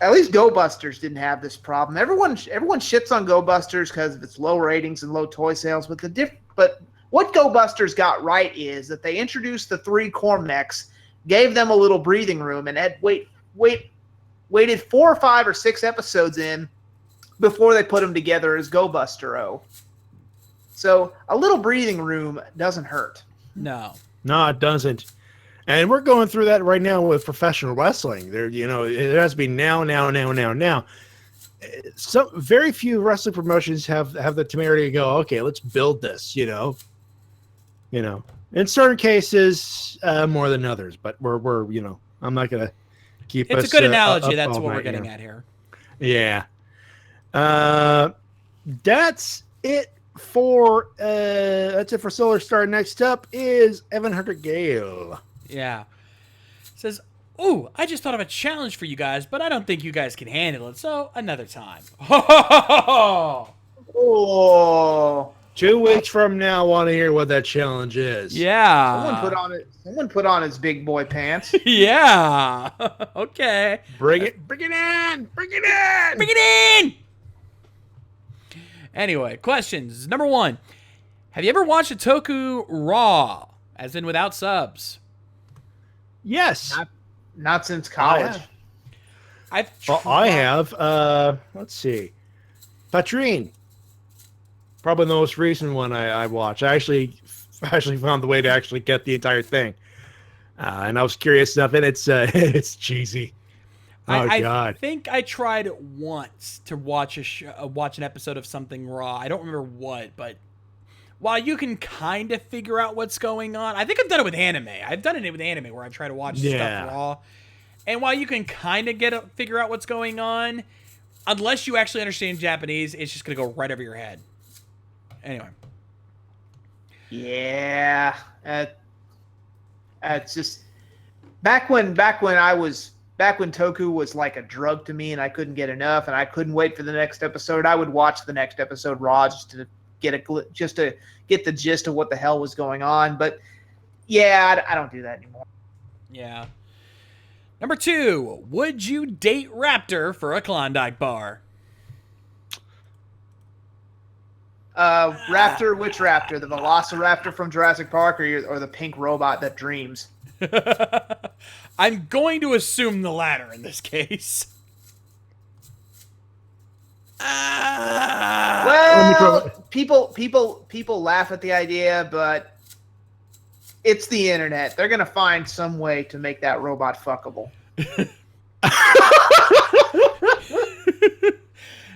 At least Go Busters didn't have this problem. Everyone shits on Go Busters because of its low ratings and low toy sales. But what Go Busters got right is that they introduced the 3 core mechs, gave them a little breathing room, and had waited 4 or 5 or 6 episodes in before they put them together as Go Buster O. So a little breathing room doesn't hurt. No. No, it doesn't. And we're going through that right now with professional wrestling. There, it has to be now. Some very few wrestling promotions have the temerity to go, okay, let's build this. In certain cases, more than others. But we're I'm not gonna keep. It's us, a good analogy. up That's all what we're night, getting at here. Yeah. That's it for Solar Star. Next up is Evan Hunter Gale. Yeah. Says, "Ooh, I just thought of a challenge for you guys, but I don't think you guys can handle it. So another time." Oh, 2 weeks from now, I want to hear what that challenge is. Yeah. someone put on his big boy pants. Yeah. Okay. Bring it in. Bring it in. Anyway, questions. Number 1. Have you ever watched a Toku Raw, as in without subs? Yes. Not since college. I have. Let's see. Patrine. Probably the most recent one I watched. I actually found the way to actually get the entire thing. And I was curious enough, and it's cheesy. Oh, God. I think I tried once to watch watch an episode of something Raw. I don't remember what, but while you can kind of figure out what's going on, I think I've done it with anime. I've done it with anime where I try to watch stuff Raw. And while you can kind of figure out what's going on, unless you actually understand Japanese, it's just going to go right over your head. Anyway. Yeah. It's just back when Toku was like a drug to me and I couldn't get enough and I couldn't wait for the next episode, I would watch the next episode Raw just to get the gist of what the hell was going on. But yeah, I don't do that anymore. Yeah. Number 2, would you date Raptor for a Klondike bar? Raptor, which Raptor? The Velociraptor from Jurassic Park or the pink robot that dreams? I'm going to assume the latter in this case. Well, people laugh at the idea, but it's the internet. They're gonna find some way to make that robot fuckable.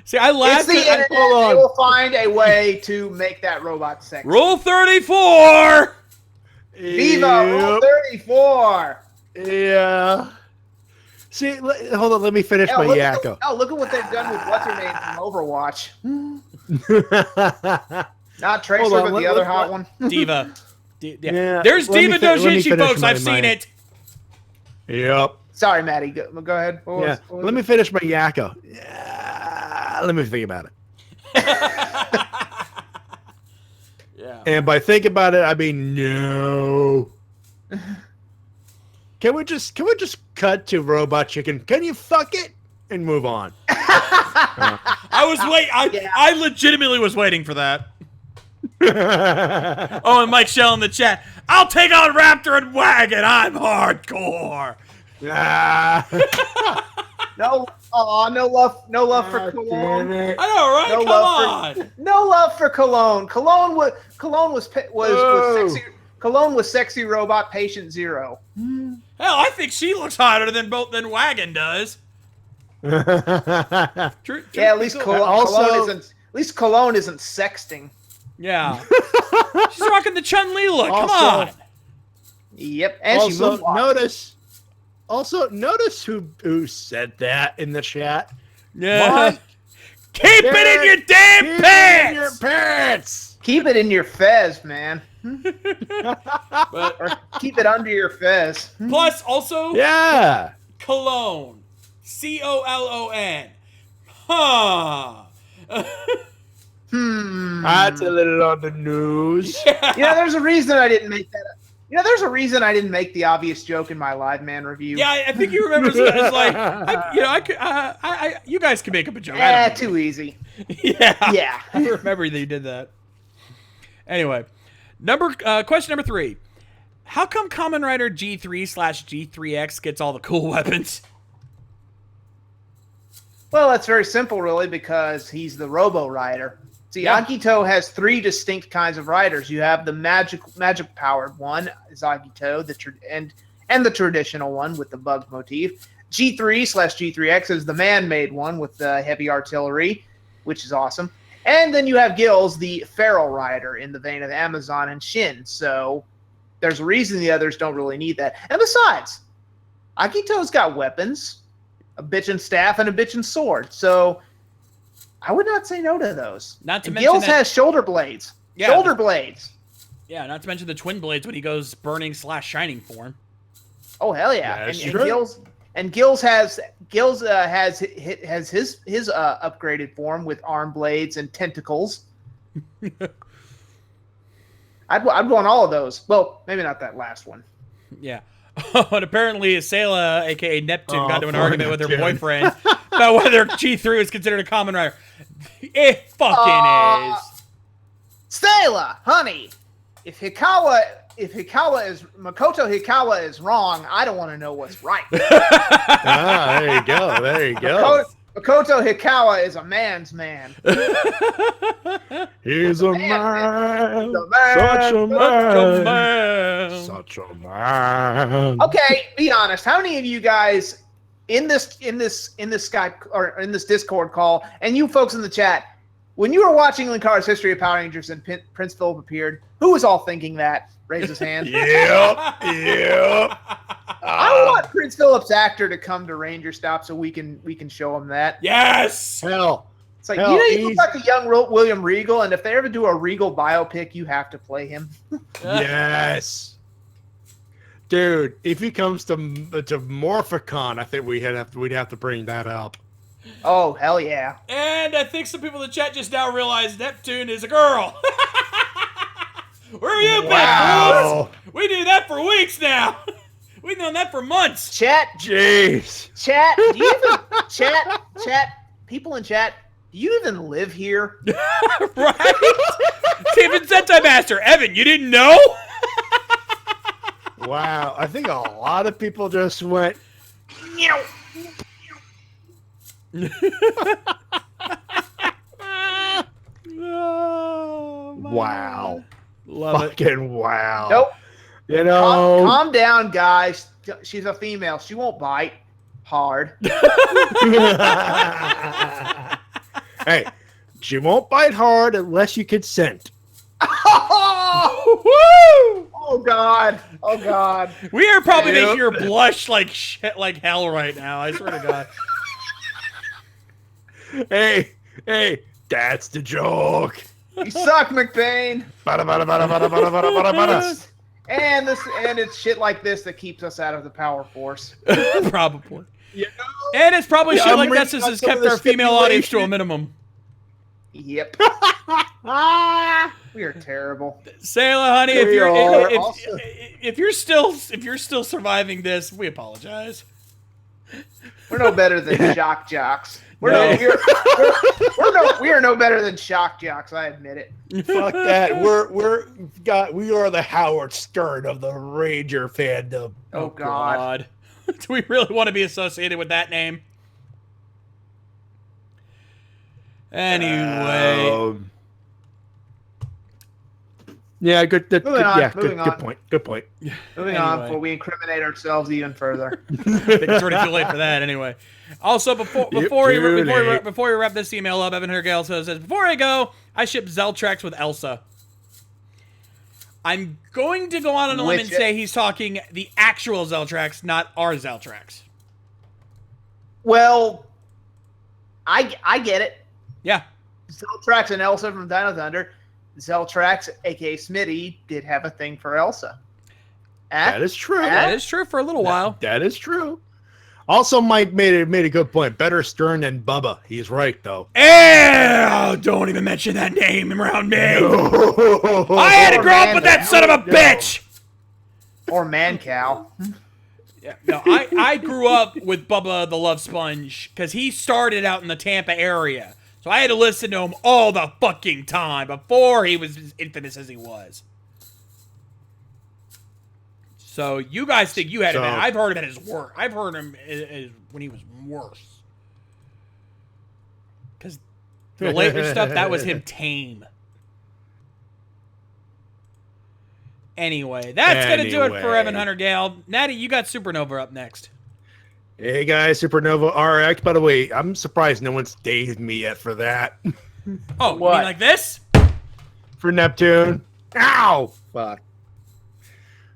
See, I laughed. It's the internet. They will find a way to make that robot sexy. Rule 34. Viva Rule 34. Yeah. See, hold on. Let me finish my yakko. Look at what they've done with what's her name from Overwatch. Not Tracer, but the other hot one. Diva. Yeah, There's Diva Dojinshi, folks. my- I've seen it. Yep. Sorry, Maddie. Go ahead. Yeah. Let me finish my yakko. Yeah. Let me think about it. Yeah. And by think about it, I mean no. Can we just cut to Robot Chicken? Can you fuck it and move on? I legitimately was waiting for that. Oh, and Mike Shell in the chat. I'll take on Raptor and Wagon. I'm hardcore. Ah. No, Oh, no love for Cologne. I know, right? No Come love on. No love for Cologne. Cologne was sexy. Cologne was sexy robot patient zero. Hell, I think she looks hotter than Wagon does. True, Yeah, at least Cologne isn't sexting. Yeah. She's rocking the Chun-Li look. Come Also- on. Yep, and she Also, moonwalks. notice who said that in the chat. Yeah. Mike, Keep it in your damn keep it pants. in your pants. Keep it in your fez, man. But Or keep it under your fez. plus, also, Yeah. Cologne. Colon. Huh. That's a little on the news. There's a reason I didn't make that. There's a reason I didn't make the obvious joke in my live man review. Yeah, I think you remember. It's like, you guys can make up a joke. I don't know. Too easy. Yeah. Yeah. I remember that you did that. Anyway, question number 3. How come Kamen Rider G3/G3X gets all the cool weapons? Well, that's very simple, really, because he's the Robo Rider. See, Yeah. Agito has 3 distinct kinds of riders. You have the magic powered one, is Agito, and the traditional one with the bug motif. G3/G3X is the man-made one with the heavy artillery, which is awesome. And then you have Gills, the feral rider, in the vein of Amazon and Shin. So there's a reason the others don't really need that. And besides, Agito's got weapons, a bitchin' staff and a bitchin' sword. So I would not say no to those. Not to And mention Gills that- has shoulder blades. Yeah. Shoulder blades. Yeah, not to mention the twin blades when he goes burning/shining form. Oh hell yeah! Yeah, that's and true. Gills has his upgraded form with arm blades and tentacles. I'd want all of those. Well, maybe not that last one. Yeah. But apparently, Sayla, aka Neptune, got into an poor argument with her Neptune. boyfriend about whether G3 is considered a Kamen Rider. It fucking is. Stella, honey, if Makoto Hikawa is wrong, I don't want to know what's right. Ah, there you go. There you go. Makoto Hikawa is a man's man. He's a man. a man. Such a Oh, man. man. Such a man. Okay, be honest. How many of you guys in this Skype or in this Discord call, and you folks in the chat, when you were watching Linkara's History of Power Rangers and Prince Philip appeared, who was all thinking that? Raise his hand. Yep. Yep. I want Prince Philip's actor to come to Ranger Stop so we can show him that. Yes. Hell. It's like, Hell, you look like a young William Regal, and if they ever do a Regal biopic, you have to play him. Yes. Dude, if he comes to Morphicon, I think we'd have to bring that up. Oh, hell yeah. And I think some people in the chat just now realized Neptune is a girl. Where have you been, Wow. fools? We do that for weeks now. We've known that for months. Chat, Jeez. do you even, chat, people in chat, do you even live here? Right? Steven Sentai Master. Evan, you didn't know? Wow. I think a lot of people just went, Oh, my wow. God. Love it. Fucking wow. Nope. You know. Calm down, guys. She's a female. She won't bite hard. Hey, she won't bite hard unless you consent. Oh God! Oh God! We are probably Yep. making her blush like shit, like hell right now. I swear to God. Hey, that's the joke. You suck, McBain. Bada, bada, bada, bada, bada, bada, bada, bada. And it's shit like this that keeps us out of the power force. Probably. You know? And it's probably Yeah, shit I'm like reading that since out it's some kept of the our female audience to a stipulations. minimum. Yep. We are terrible. Sayla, honey, We are also- if you're still surviving this, we apologize. We're no better than shock jocks. We are no better than shock jocks. I admit it. Fuck that. We are the Howard Stern of the Ranger fandom. Oh God. Do we really want to be associated with that name? Anyway. Yeah, good. Moving on, Yeah, moving good on. point. Good point. Moving on Anyway. before we incriminate ourselves even further. I think it's already too late for that anyway. Also, before Yep, we wrap this email up, Evan Hergale says, before I go, I ship Zeltrax with Elsa. I'm going to go on a limb and say he's talking the actual Zeltrax, not our Zeltrax. Well, I get it. Yeah. Zeltrax and Elsa from Dino Thunder. Zeltrax, aka Smitty, did have a thing for Elsa. That is true. That is true for a little while. That is true. Also, Mike made a good point. Better Stern than Bubba. He's right, though. Ew, don't even mention that name around me. I had to grow up with that son of a bitch. Or Mancow. Yeah, no, I grew up with Bubba the Love Sponge because he started out in the Tampa area. So I had to listen to him all the fucking time before he was as infamous as he was. So you guys think you had him? I've heard him at his worst. I've heard him when he was worse. Because the later stuff, that was him tame. Anyway, that's going to do it for Evan Hunter Gale. Natty, you got Supernova up next. Hey guys, Supernova RX. By the way, I'm surprised no one's dazed me yet for that. Oh, you mean like this? For Neptune. Ow! Fuck.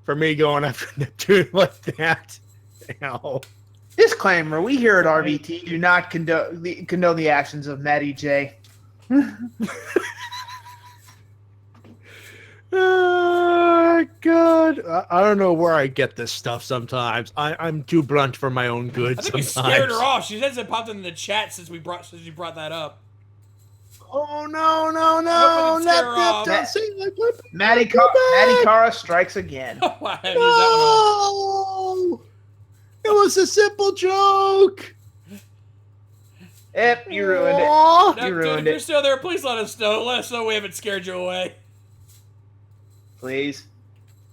For me going after Neptune like that. Ow. Disclaimer: we here at RVT do not condone the actions of Matty J. God, I don't know where I get this stuff sometimes. I'm too blunt for my own good I think you sometimes. scared her off. She hasn't popped into the chat since you brought that up. Oh, no. Hoping to scare her off. Don't say like Matty Cara strikes again. Wow, I haven't used that one No! It was a simple joke. Yep, you ruined it. Aw. No, You dude, ruined if you're it. still there, please let us know. Let us know we haven't scared you away. Please.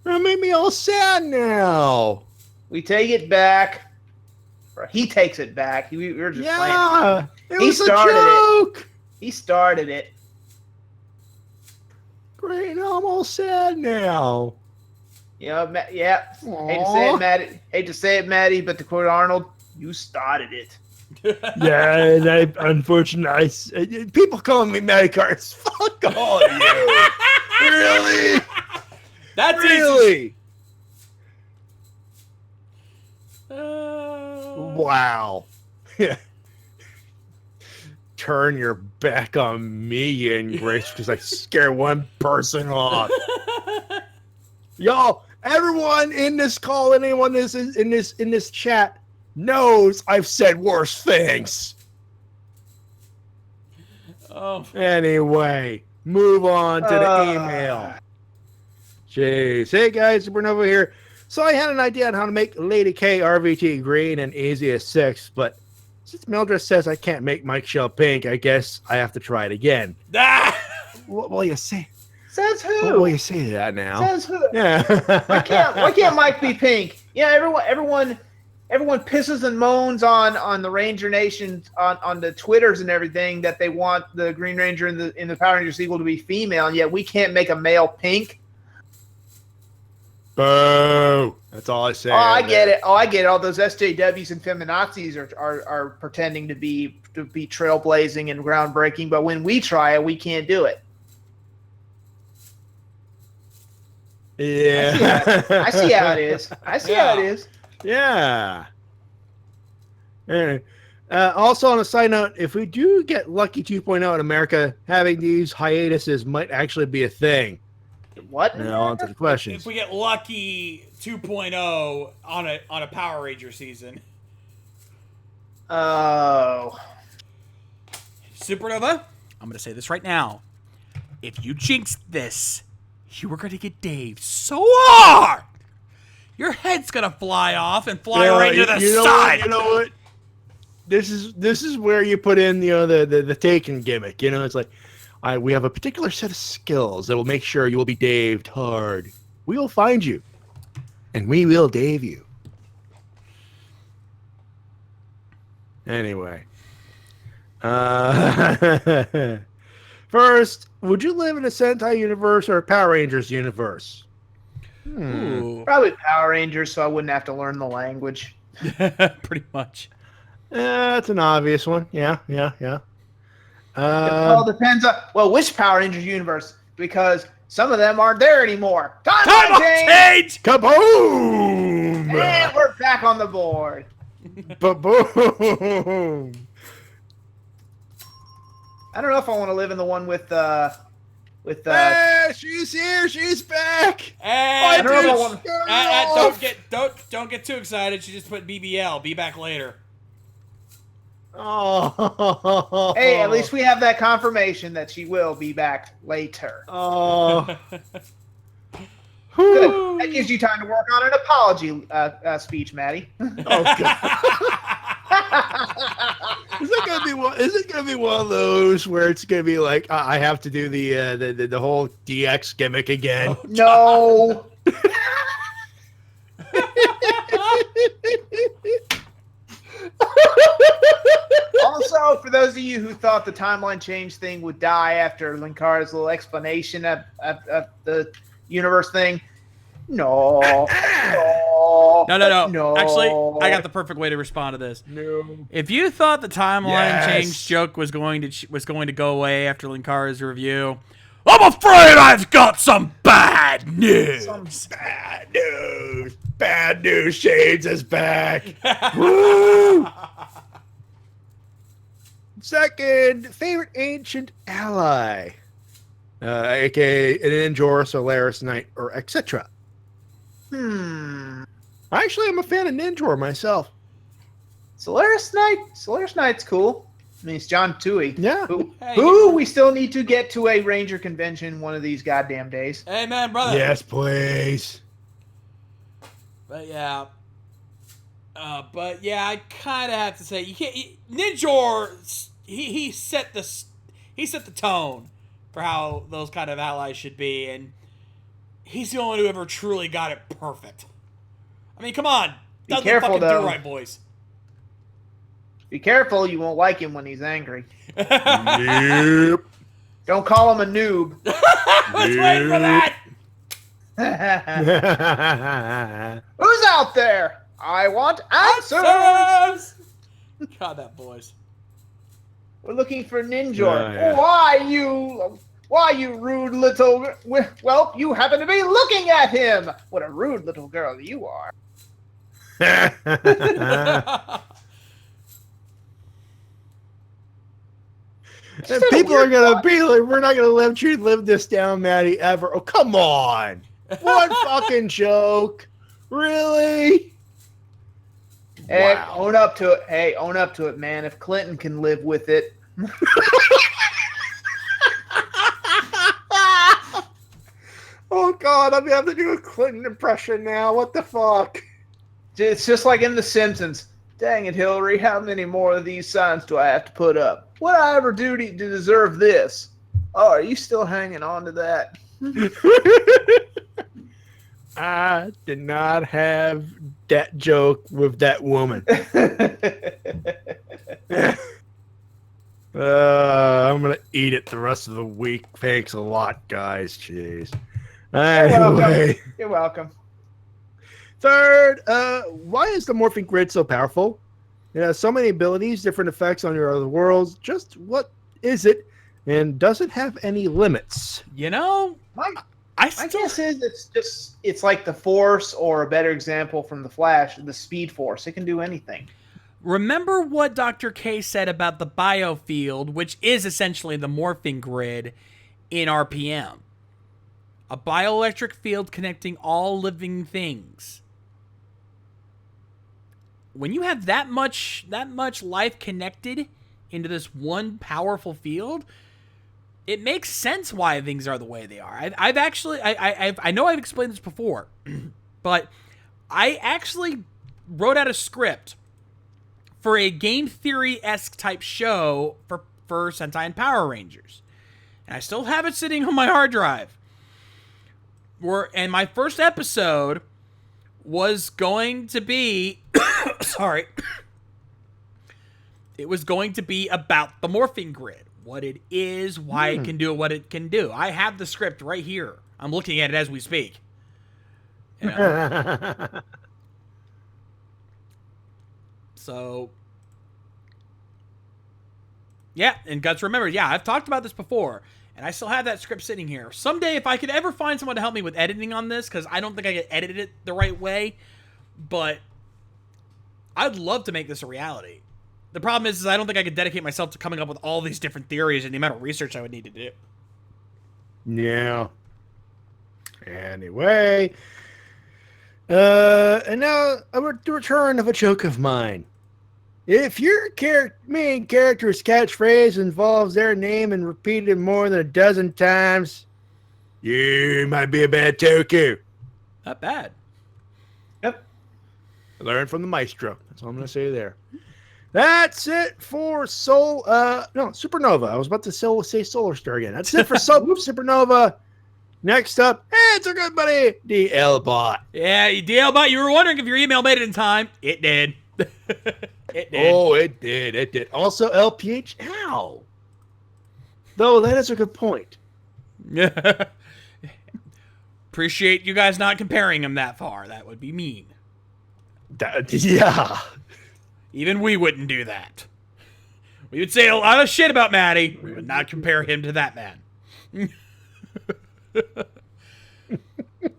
That made me all sad now. We take it back. Or he takes it back. We were just playing. Yeah, it He was a started it. joke. He started it. Great, I'm all sad now. You know, yeah. Hate to Aw. say it, Matty. Hate to say it, Matty, but to quote Arnold, you started it. Yeah, and unfortunately, people calling me Matty Carts. Fuck all of you. Really? That's Really? easy. Wow. Turn your back on me, Ingrace, because I scare one person off. Y'all, everyone in this call, anyone is in this chat knows I've said worse things. Oh, Anyway, move on to the email. Jeez. Hey guys, Supernova here. So I had an idea on how to make Lady K RVT green and easy as 6, but since Mildred says I can't make Mike Shell pink, I guess I have to try it again. ah! What will you say? Says What who? will you say to that now? Says who? Yeah. Why can't Mike be pink? Yeah, everyone pisses and moans on the Ranger Nation on the Twitters and everything that they want the Green Ranger in the Power Ranger sequel to be female, and yet we can't make a male pink. Boo. That's all I say. Oh, I get it. All those SJWs and feminazis are pretending to be trailblazing and groundbreaking, but when we try it, we can't do it. Yeah. I see how it is. I see how it is. Yeah. Anyway, also on a side note, if we do get Lucky 2.0 in America, having these hiatuses might actually be a thing. What? Now on to the questions. If we get Lucky 2.0 on a Power Ranger season. Oh. Supernova, I'm going to say this right now. If you jinx this, you are going to get Dave so hard. Your head's going to fly off and fly right to the side. You know what? This is where you put in the Taken gimmick. You know, it's like we have a particular set of skills that will make sure you will be Daved hard. We will find you, and we will Dave you. Anyway, First, would you live in a Sentai universe or a Power Rangers universe? Ooh. Probably Power Rangers, so I wouldn't have to learn the language. Pretty much. That's an obvious one. Yeah. It all depends on which Power Rangers universe, because some of them aren't there anymore. Time change! Kaboom! And we're back on the board. Boom! I don't know if I want to live in the one with She's here. She's back. And don't know if I don't get too excited. She just put BBL. Be back later. Oh. Hey, at least we have that confirmation that she will be back later. Oh. Good. That gives you time to work on an apology speech, Maddie. Oh God. Is it gonna be one of those where it's gonna be like I have to do the whole DX gimmick again? No. Also, for those of you who thought the timeline change thing would die after Linkara's little explanation of the universe thing, no. No. Actually, I got the perfect way to respond to this. No. If you thought the timeline Yes. change joke was going to go away after Linkara's review, I'm afraid I've got some bad news. Bad news. Bad news. Shades is back. Woo! Second, favorite ancient ally, aka an Ninjor, Solaris Knight, or etc. Actually, I'm a fan of Ninjor myself. Solaris Knight's cool. I mean, it's John Tui. Yeah. Who we still need to get to a Ranger convention one of these goddamn days. Amen, brother. Yes, please. But yeah. I kind of have to say you can't. Ninjor, he set the tone for how those kind of allies should be, and he's the only one who ever truly got it perfect. I mean, come on, Be doesn't careful, fucking though. do right, boys. Be careful, you won't like him when he's angry. Yep. Don't call him a noob. Let's wait for that. Who's out there? I want answers. Answers! God, that voice. We're looking for Ninjor. Yeah. Why you rude little... Well, you happen to be looking at him. What a rude little girl you are. And people are gonna be like, "We're not gonna let you live this down, Maddie, ever." Oh, come on! One fucking joke, really? Hey, Wow. own up to it. Hey, own up to it, man. If Clinton can live with it. Oh God, I'm gonna have to do a Clinton impression now. What the fuck? It's just like in The Simpsons. Dang it, Hillary, how many more of these signs do I have to put up? What did I ever do to deserve this? Oh, are you still hanging on to that? I did not have that joke with that woman. I'm gonna eat it the rest of the week. Thanks a lot, guys. Jeez. Anyway, You're welcome. third, why is the morphing grid so powerful? It has so many abilities, different effects on your other worlds. Just what is it? And does it have any limits? You know, My I My still guess is it's like the Force, or a better example from the Flash, the Speed Force. It can do anything. remember what Dr. K said about the biofield, which is essentially the morphing grid in RPM. A bioelectric field connecting all living things. When you have that much life connected into this one powerful field, it makes sense why things are the way they are. I know I've explained this before, but I actually wrote out a script for a game theory-esque type show for Sentai and Power Rangers. And I still have it sitting on my hard drive. And my first episode was going to be It was going to be about the morphing grid, what it is, why it can do what it can do. I have the script right here. I'm looking at it as we speak. You know? So, yeah, and Guts, remember, yeah, I've talked about this before, and I still have that script sitting here. Someday, if I could ever find someone to help me with editing on this, because I don't think I can edit it the right way, but I'd love to make this a reality. The problem is I don't think I could dedicate myself to coming up with all these different theories and the amount of research I would need to do. Yeah. Anyway. And now the return of a joke of mine. If your main character's catchphrase involves their name and repeated more than a dozen times, you might be a bad toku. Not bad. Yep. Learn from the maestro. That's all I'm going to say there. That's it for Supernova. I was about to say Solar Star again. That's it for Supernova. Next up, it's our good buddy, DL Bot. Yeah, DL Bot, you were wondering if your email made it in time. It did. It did. Oh, it did. It did. Also, LPH. Ow. Though, that is a good point. Appreciate you guys not comparing him that far. That would be mean. Yeah. Even we wouldn't do that. We would say a lot of shit about Maddie. We would not compare him to that man.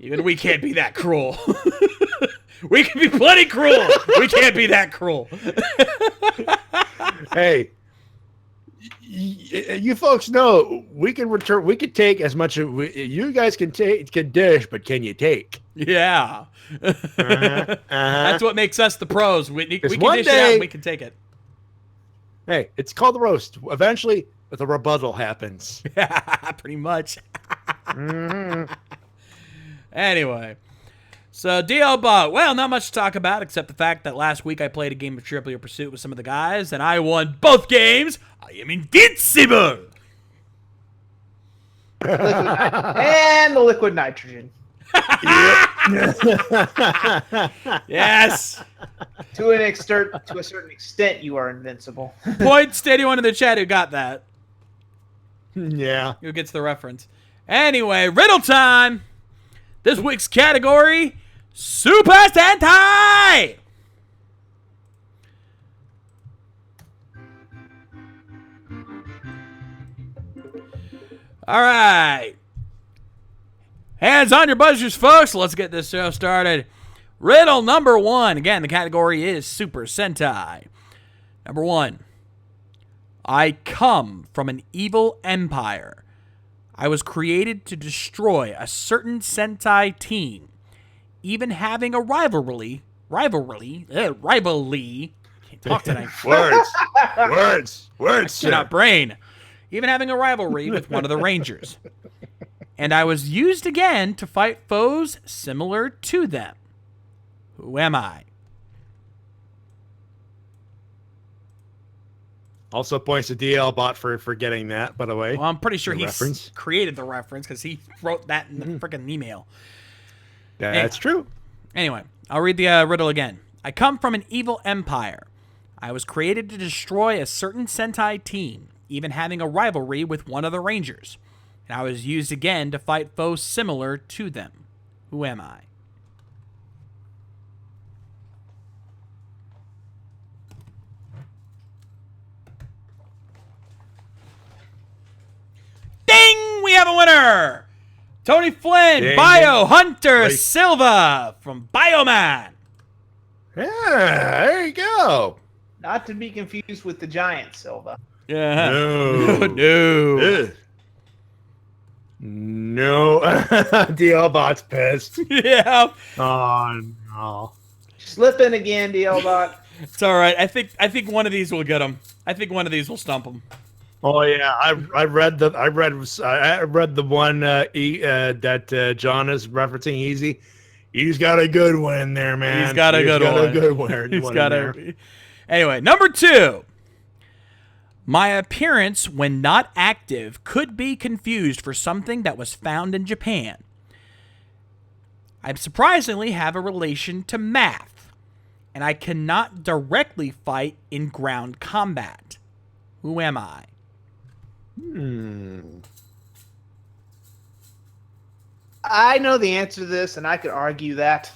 Even we can't be that cruel. We can be plenty cruel. We can't be that cruel. Hey, you folks know we can return. We can take as much as you guys can dish, but can you take? Yeah. That's what makes us the pros. We can one dish it out day- and we can take it. Hey, it's called the roast. Eventually, the rebuttal happens. Pretty much. Anyway. So, DL Bot, well, not much to talk about except the fact that last week I played a game of Trivial Pursuit with some of the guys, and I won both games. I am invincible. And the liquid nitrogen. Yes. To a certain extent, you are invincible. Points to anyone in the chat who got that. Yeah. Who gets the reference. Anyway, riddle time. This week's category, Super Sentai. All right. Hands on your buzzers, folks. Let's get this show started. Riddle number 1. Again, the category is Super Sentai. Number 1. I come from an evil empire. I was created to destroy a certain Sentai team, even having a rivalry. Can't talk tonight. Words. Not brain. Even having a rivalry with one of the Rangers. And I was used again to fight foes similar to them. Who am I? Also points to DL Bot for getting that, by the way. Well, I'm pretty sure The he reference. created the reference because he wrote that in the freaking email. That's true. Anyway, I'll read the riddle again. I come from an evil empire. I was created to destroy a certain Sentai team, even having a rivalry with one of the Rangers. And I was used again to fight foes similar to them. Who am I? Ding! We have a winner! Tony Flynn, Ding, Bio ding. Hunter Right. Silva from Bioman. Yeah, there you go. Not to be confused with the giant Silva. Yeah. No. No. Ugh. No. DL Bot's pissed. Yeah. Oh, no. Slipping again, DL-Bot. It's all right. I think one of these will get him. I think one of these will stump him. Oh yeah, I read the one that John is referencing. Easy, he's got a good one in there, man. He's got a good one. He's got a. Anyway, number 2. My appearance when not active could be confused for something that was found in Japan. I surprisingly have a relation to math. and I cannot directly fight in ground combat. Who am I? I know the answer to this, and I could argue that.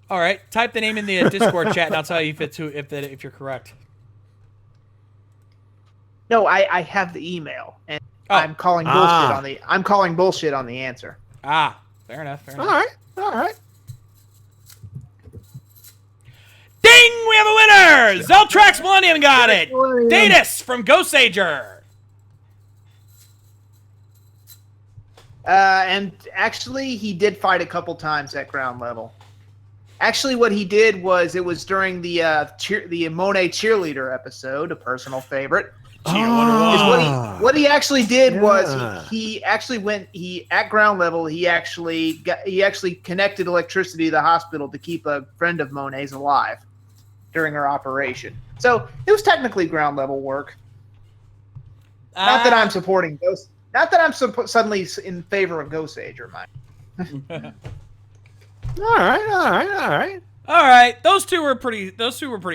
All right, type the name in the Discord chat, and I'll tell you if you're correct. No, I have the email, and Oh. I'm calling bullshit on the answer. Fair enough. All right. Ding! We have a winner! Zeltrax Millennium got it! Datus from Ghost Ager! And actually, he did fight a couple times at ground level. Actually, what he did was, it was during the Monet cheerleader episode, a personal favorite. What he actually did was he at ground level he actually connected electricity to the hospital to keep a friend of Monet's alive during her operation. So it was technically ground level work. Not that I'm supporting Ghost. Not that I'm suddenly in favor of Ghost Ager, mind. All right. All right, those two were pretty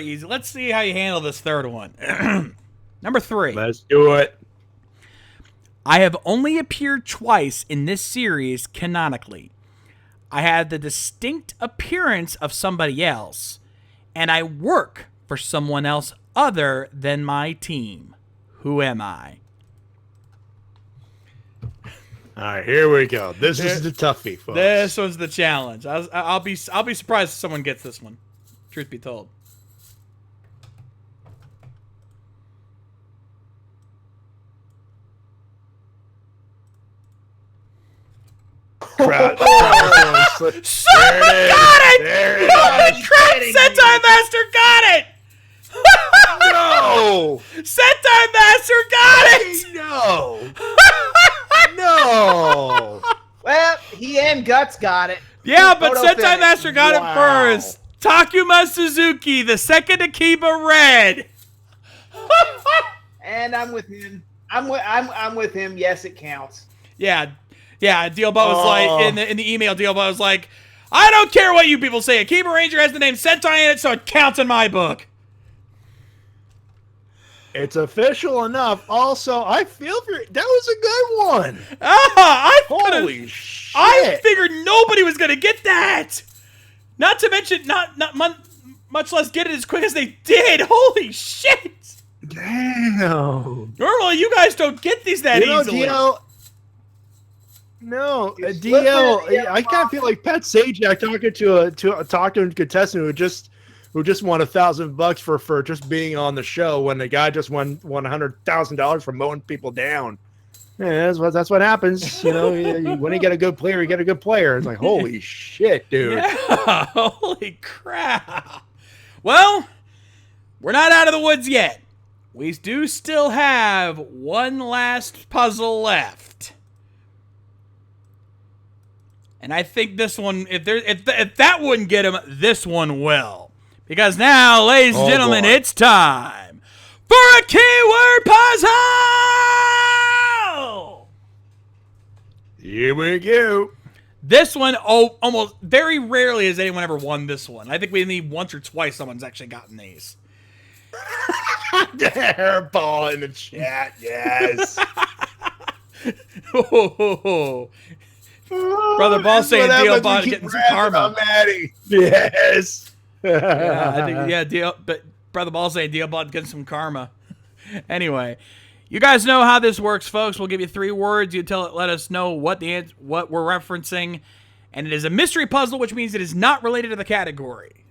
easy. Let's see how you handle this third one. Number 3. Let's do it. I have only appeared twice in this series canonically. I had the distinct appearance of somebody else, and I work for someone else other than my team. Who am I? All right, here we go. This is the toughie, folks. This one's the challenge. I'll be surprised if someone gets this one. Truth be told. Crowd. Someone got it! Holy crap! Sentai Master got it! No! Sentai Master got it! No! No! Well, he and Guts got it. Yeah, but Photo Sentai finish. Master got it first. Takuma Suzuki, the second Akiba Red. And I'm with him. I'm with him. Yes, it counts. Yeah. Dealbot was like in the email. Dealbot was like, I don't care what you people say. Akiba Ranger has the name Sentai in it, so it counts in my book. It's official enough. Also, I feel for that was a good one. Holy shit! I figured nobody was gonna get that. Not to mention, not much less get it as quick as they did. Holy shit! Damn. Normally, you guys don't get these that easily. DL, no, DL. I kind of feel like Pat Sajak talking to a contestant who just won $1,000 for just being on the show when the guy just won $100,000 for mowing people down. Yeah, that's what happens. You know, when you get a good player, you get a good player. It's like, holy shit, dude. Yeah, holy crap. Well, we're not out of the woods yet. We do still have one last puzzle left. And I think this one, if that wouldn't get him, this one will. Because now, ladies and gentlemen, it's time for a keyword puzzle! Here we go. This one, almost very rarely has anyone ever won this one. I think we need once or twice someone's actually gotten these. Hairball in the chat, yes. Brother Ball saying DL getting some karma. Yes. Yeah, I think but Brother Ball saying DL getting some karma. Anyway, you guys know how this works, folks. We'll give you 3 words. You let us know what we're referencing, and it is a mystery puzzle, which means it is not related to the category.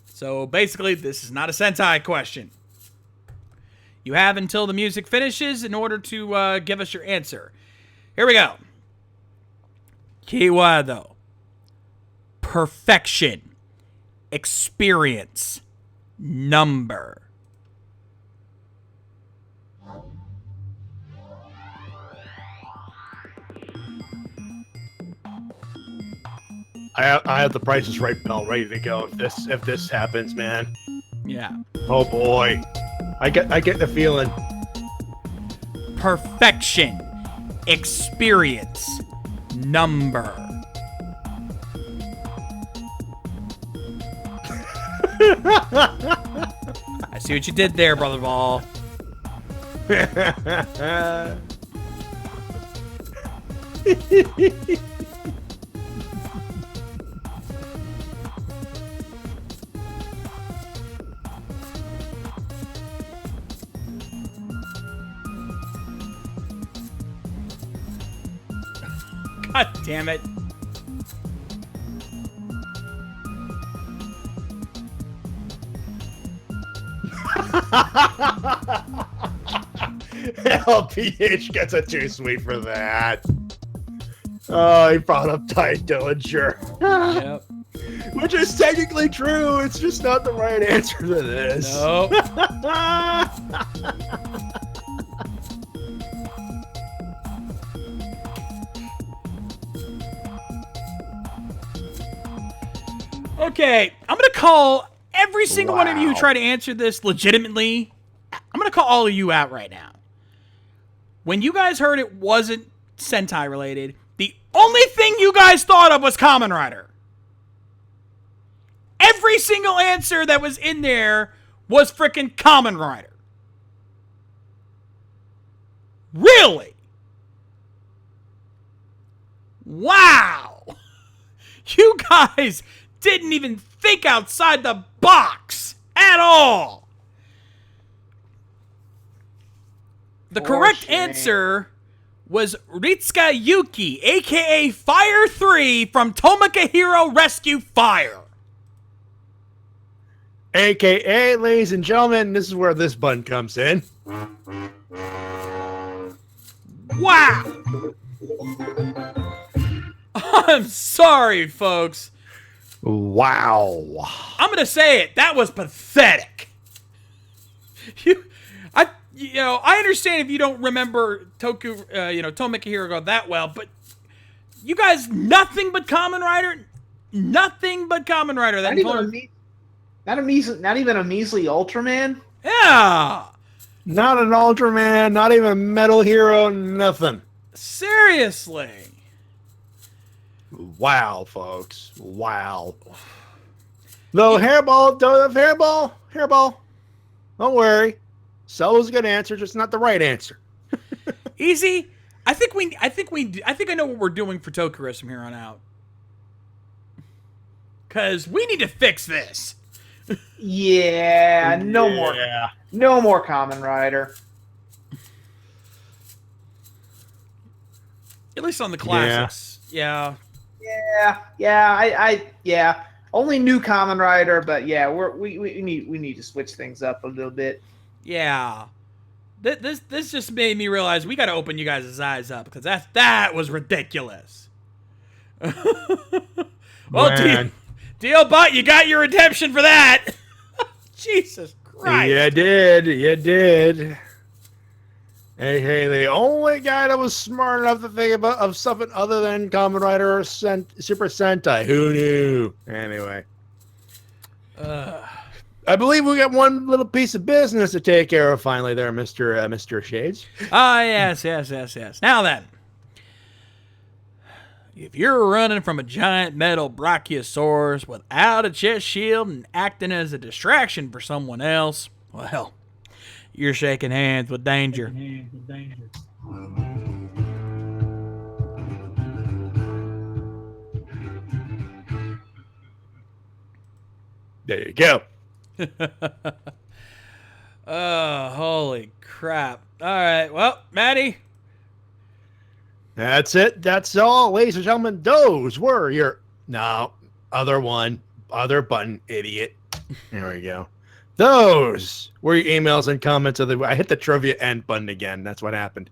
So basically, this is not a Sentai question. You have until the music finishes in order to give us your answer. Here we go. Keyword: perfection, experience, number. I have the Price is Right bell ready to go if this happens, man. Yeah. Oh boy, I get the feeling. Perfection, experience, number. I see what you did there, Brother Ball. God damn it. LPH gets it too sweet for that. Oh, he brought up Ty Dillinger. Yep. Which is technically true. It's just not the right answer to this. Nope. Okay, I'm gonna call every single one of you who try to answer this legitimately. I'm gonna call all of you out right now. When you guys heard it wasn't Sentai related, the only thing you guys thought of was Kamen Rider. Every single answer that was in there was frickin' Kamen Rider. Really? Wow. You guys didn't even think outside the box at all. The correct answer was Ritsuka Yuki, aka Fire 3 from Tomika Hero Rescue Fire. AKA, ladies and gentlemen, this is where this button comes in. Wow. I'm sorry, folks. Wow. I'm gonna say it. That was pathetic. I understand if you don't remember Tomika Hero that well, but you guys, nothing but Kamen Rider. Not even a measly Ultraman. Yeah. Not an Ultraman, not even Metal Hero, nothing. Seriously. Wow, folks. Wow. Though Hairball. Don't worry. So was a good answer, just not the right answer. Easy. I think I know what we're doing for Tokurus from here on out. Cause we need to fix this. Yeah, no more Kamen Rider. At least on the classics. Yeah. Yeah. Only new Kamen Rider, but yeah, we need to switch things up a little bit. Yeah. This just made me realize we got to open you guys' eyes up because that was ridiculous. Well, Deal Bot, you got your redemption for that. Jesus Christ. You did. Hey, the only guy that was smart enough to think of something other than Kamen Rider or Super Sentai. Who knew? Anyway. I believe we got one little piece of business to take care of finally there, Mr. Shades. Yes. Now then. If you're running from a giant metal brachiosaurus without a chest shield and acting as a distraction for someone else, well, you're shaking hands with danger. There you go. Oh, holy crap. All right, well, Maddie. That's it. That's all, ladies and gentlemen. Those were your... No, other button, idiot. There we go. Those were your emails and comments of the... I hit the trivia end button again. That's what happened.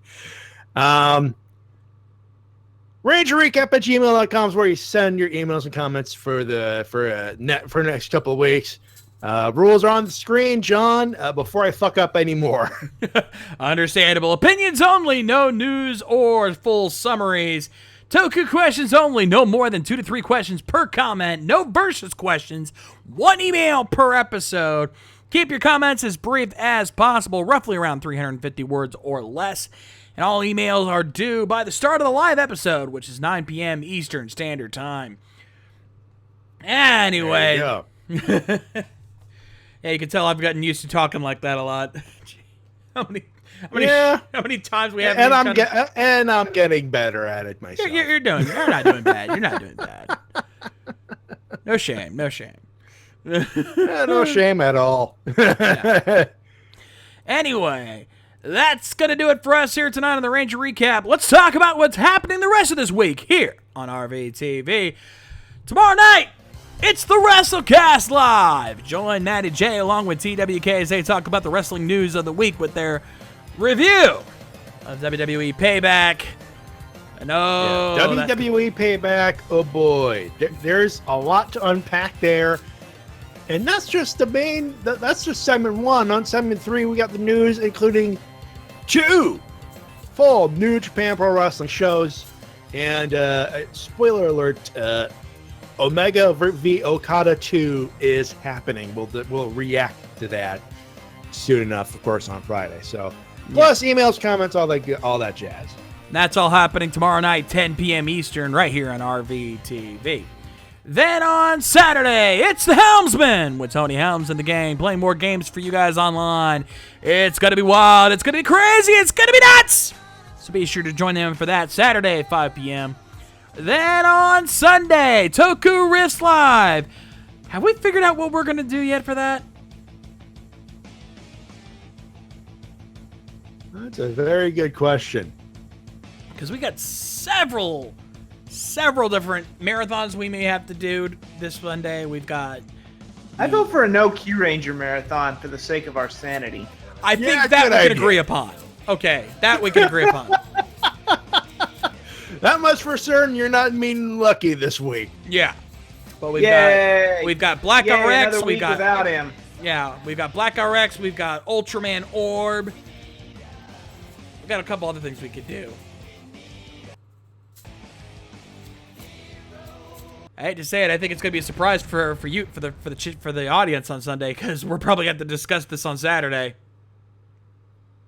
RangerRecap@gmail.com is where you send your emails and comments for the next couple of weeks. Rules are on the screen, John, before I fuck up anymore. Understandable. Opinions only, no news or full summaries. Toku questions only, no more than 2 to 3 questions per comment. No versus questions, 1 email per episode. Keep your comments as brief as possible, roughly around 350 words or less. And all emails are due by the start of the live episode, which is 9 p.m. Eastern Standard Time. Anyway. There you go. Yeah, you can tell I've gotten used to talking like that a lot. how many times we have? And I'm getting better at it myself. You're not doing bad. You're not doing bad. No shame. No shame. No shame at all. Anyway, that's going to do it for us here tonight on the Ranger Recap. Let's talk about what's happening the rest of this week here on RVTV. Tomorrow night, it's the WrestleCast Live. Join Natty J along with TWK as they talk about the wrestling news of the week with their review of WWE Payback. WWE Payback, oh boy. There's a lot to unpack there. And that's just that's just segment 1. On segment 3, we got the news, including 2 full New Japan Pro Wrestling shows. And spoiler alert, Omega v Okada 2 is happening. We'll react to that soon enough, of course, on Friday. So, plus emails, comments, all that jazz. That's all happening tomorrow night, 10 p.m. Eastern, right here on RVTV. Then on Saturday, it's the Helmsman with Tony Helms and the gang playing more games for you guys online. It's going to be wild. It's going to be crazy. It's going to be nuts. So be sure to join them for that Saturday at 5 p.m. Then on Sunday, Toku Riffs Live. Have we figured out what we're going to do yet for that? That's a very good question. Because we got several different marathons we may have to do this Monday. We've got... I vote for a no Q Ranger marathon for the sake of our sanity. I think that we can agree upon. Okay, that we can agree upon. That much for certain, you're not mean lucky this week. Yeah. But we've got Black Yay, RX. another week without him. Yeah, we've got Black RX. We've got Ultraman Orb. We've got a couple other things we could do. I hate to say it, I think it's going to be a surprise for you, for the audience on Sunday, because we're probably going to discuss this on Saturday.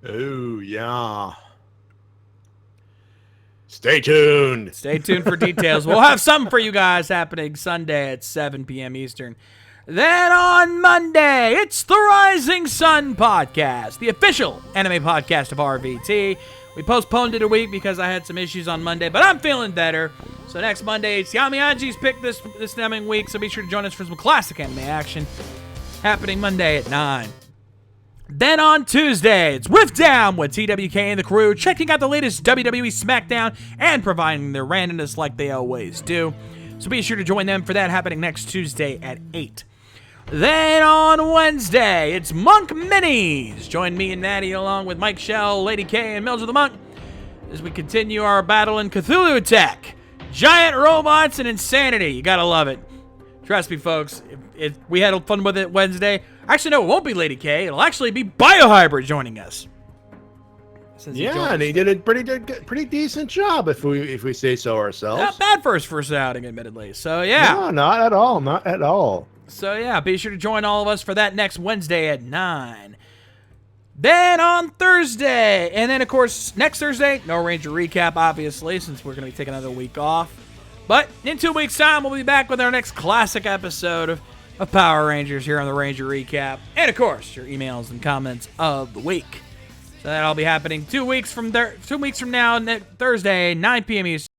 Oh, yeah. Stay tuned. Stay tuned for details. We'll have something for you guys happening Sunday at 7 p.m. Eastern. Then on Monday, it's the Rising Sun Podcast, the official anime podcast of RVT. We postponed it a week because I had some issues on Monday, but I'm feeling better. So next Monday, it's Yamiyaji's pick this coming week, so be sure to join us for some classic anime action happening Monday at 9. Then on Tuesday, it's Rift Down with TWK and the crew, checking out the latest WWE SmackDown and providing their randomness like they always do. So be sure to join them for that happening next Tuesday at 8. Then on Wednesday, it's Monk Minis. Join me and Natty along with Mike Shell, Lady K, and Mildred the Monk as we continue our battle in Cthulhu Tech. Giant robots and insanity. You gotta love it. Trust me, folks. We had fun with it Wednesday. Actually, no, it won't be Lady K. It'll actually be Biohybrid joining us. Yeah, and he did a pretty decent job, if we say so ourselves. Not bad for his first outing, admittedly. So yeah. No, not at all. Not at all. So yeah, be sure to join all of us for that next Wednesday at 9. Then on Thursday, and then of course next Thursday, no Ranger Recap, obviously, since we're going to be taking another week off. But in 2 weeks' time, we'll be back with our next classic episode of Power Rangers here on the Ranger Recap. And of course, your emails and comments of the week. So that'll be happening 2 weeks from now, Thursday, 9 p.m. Eastern.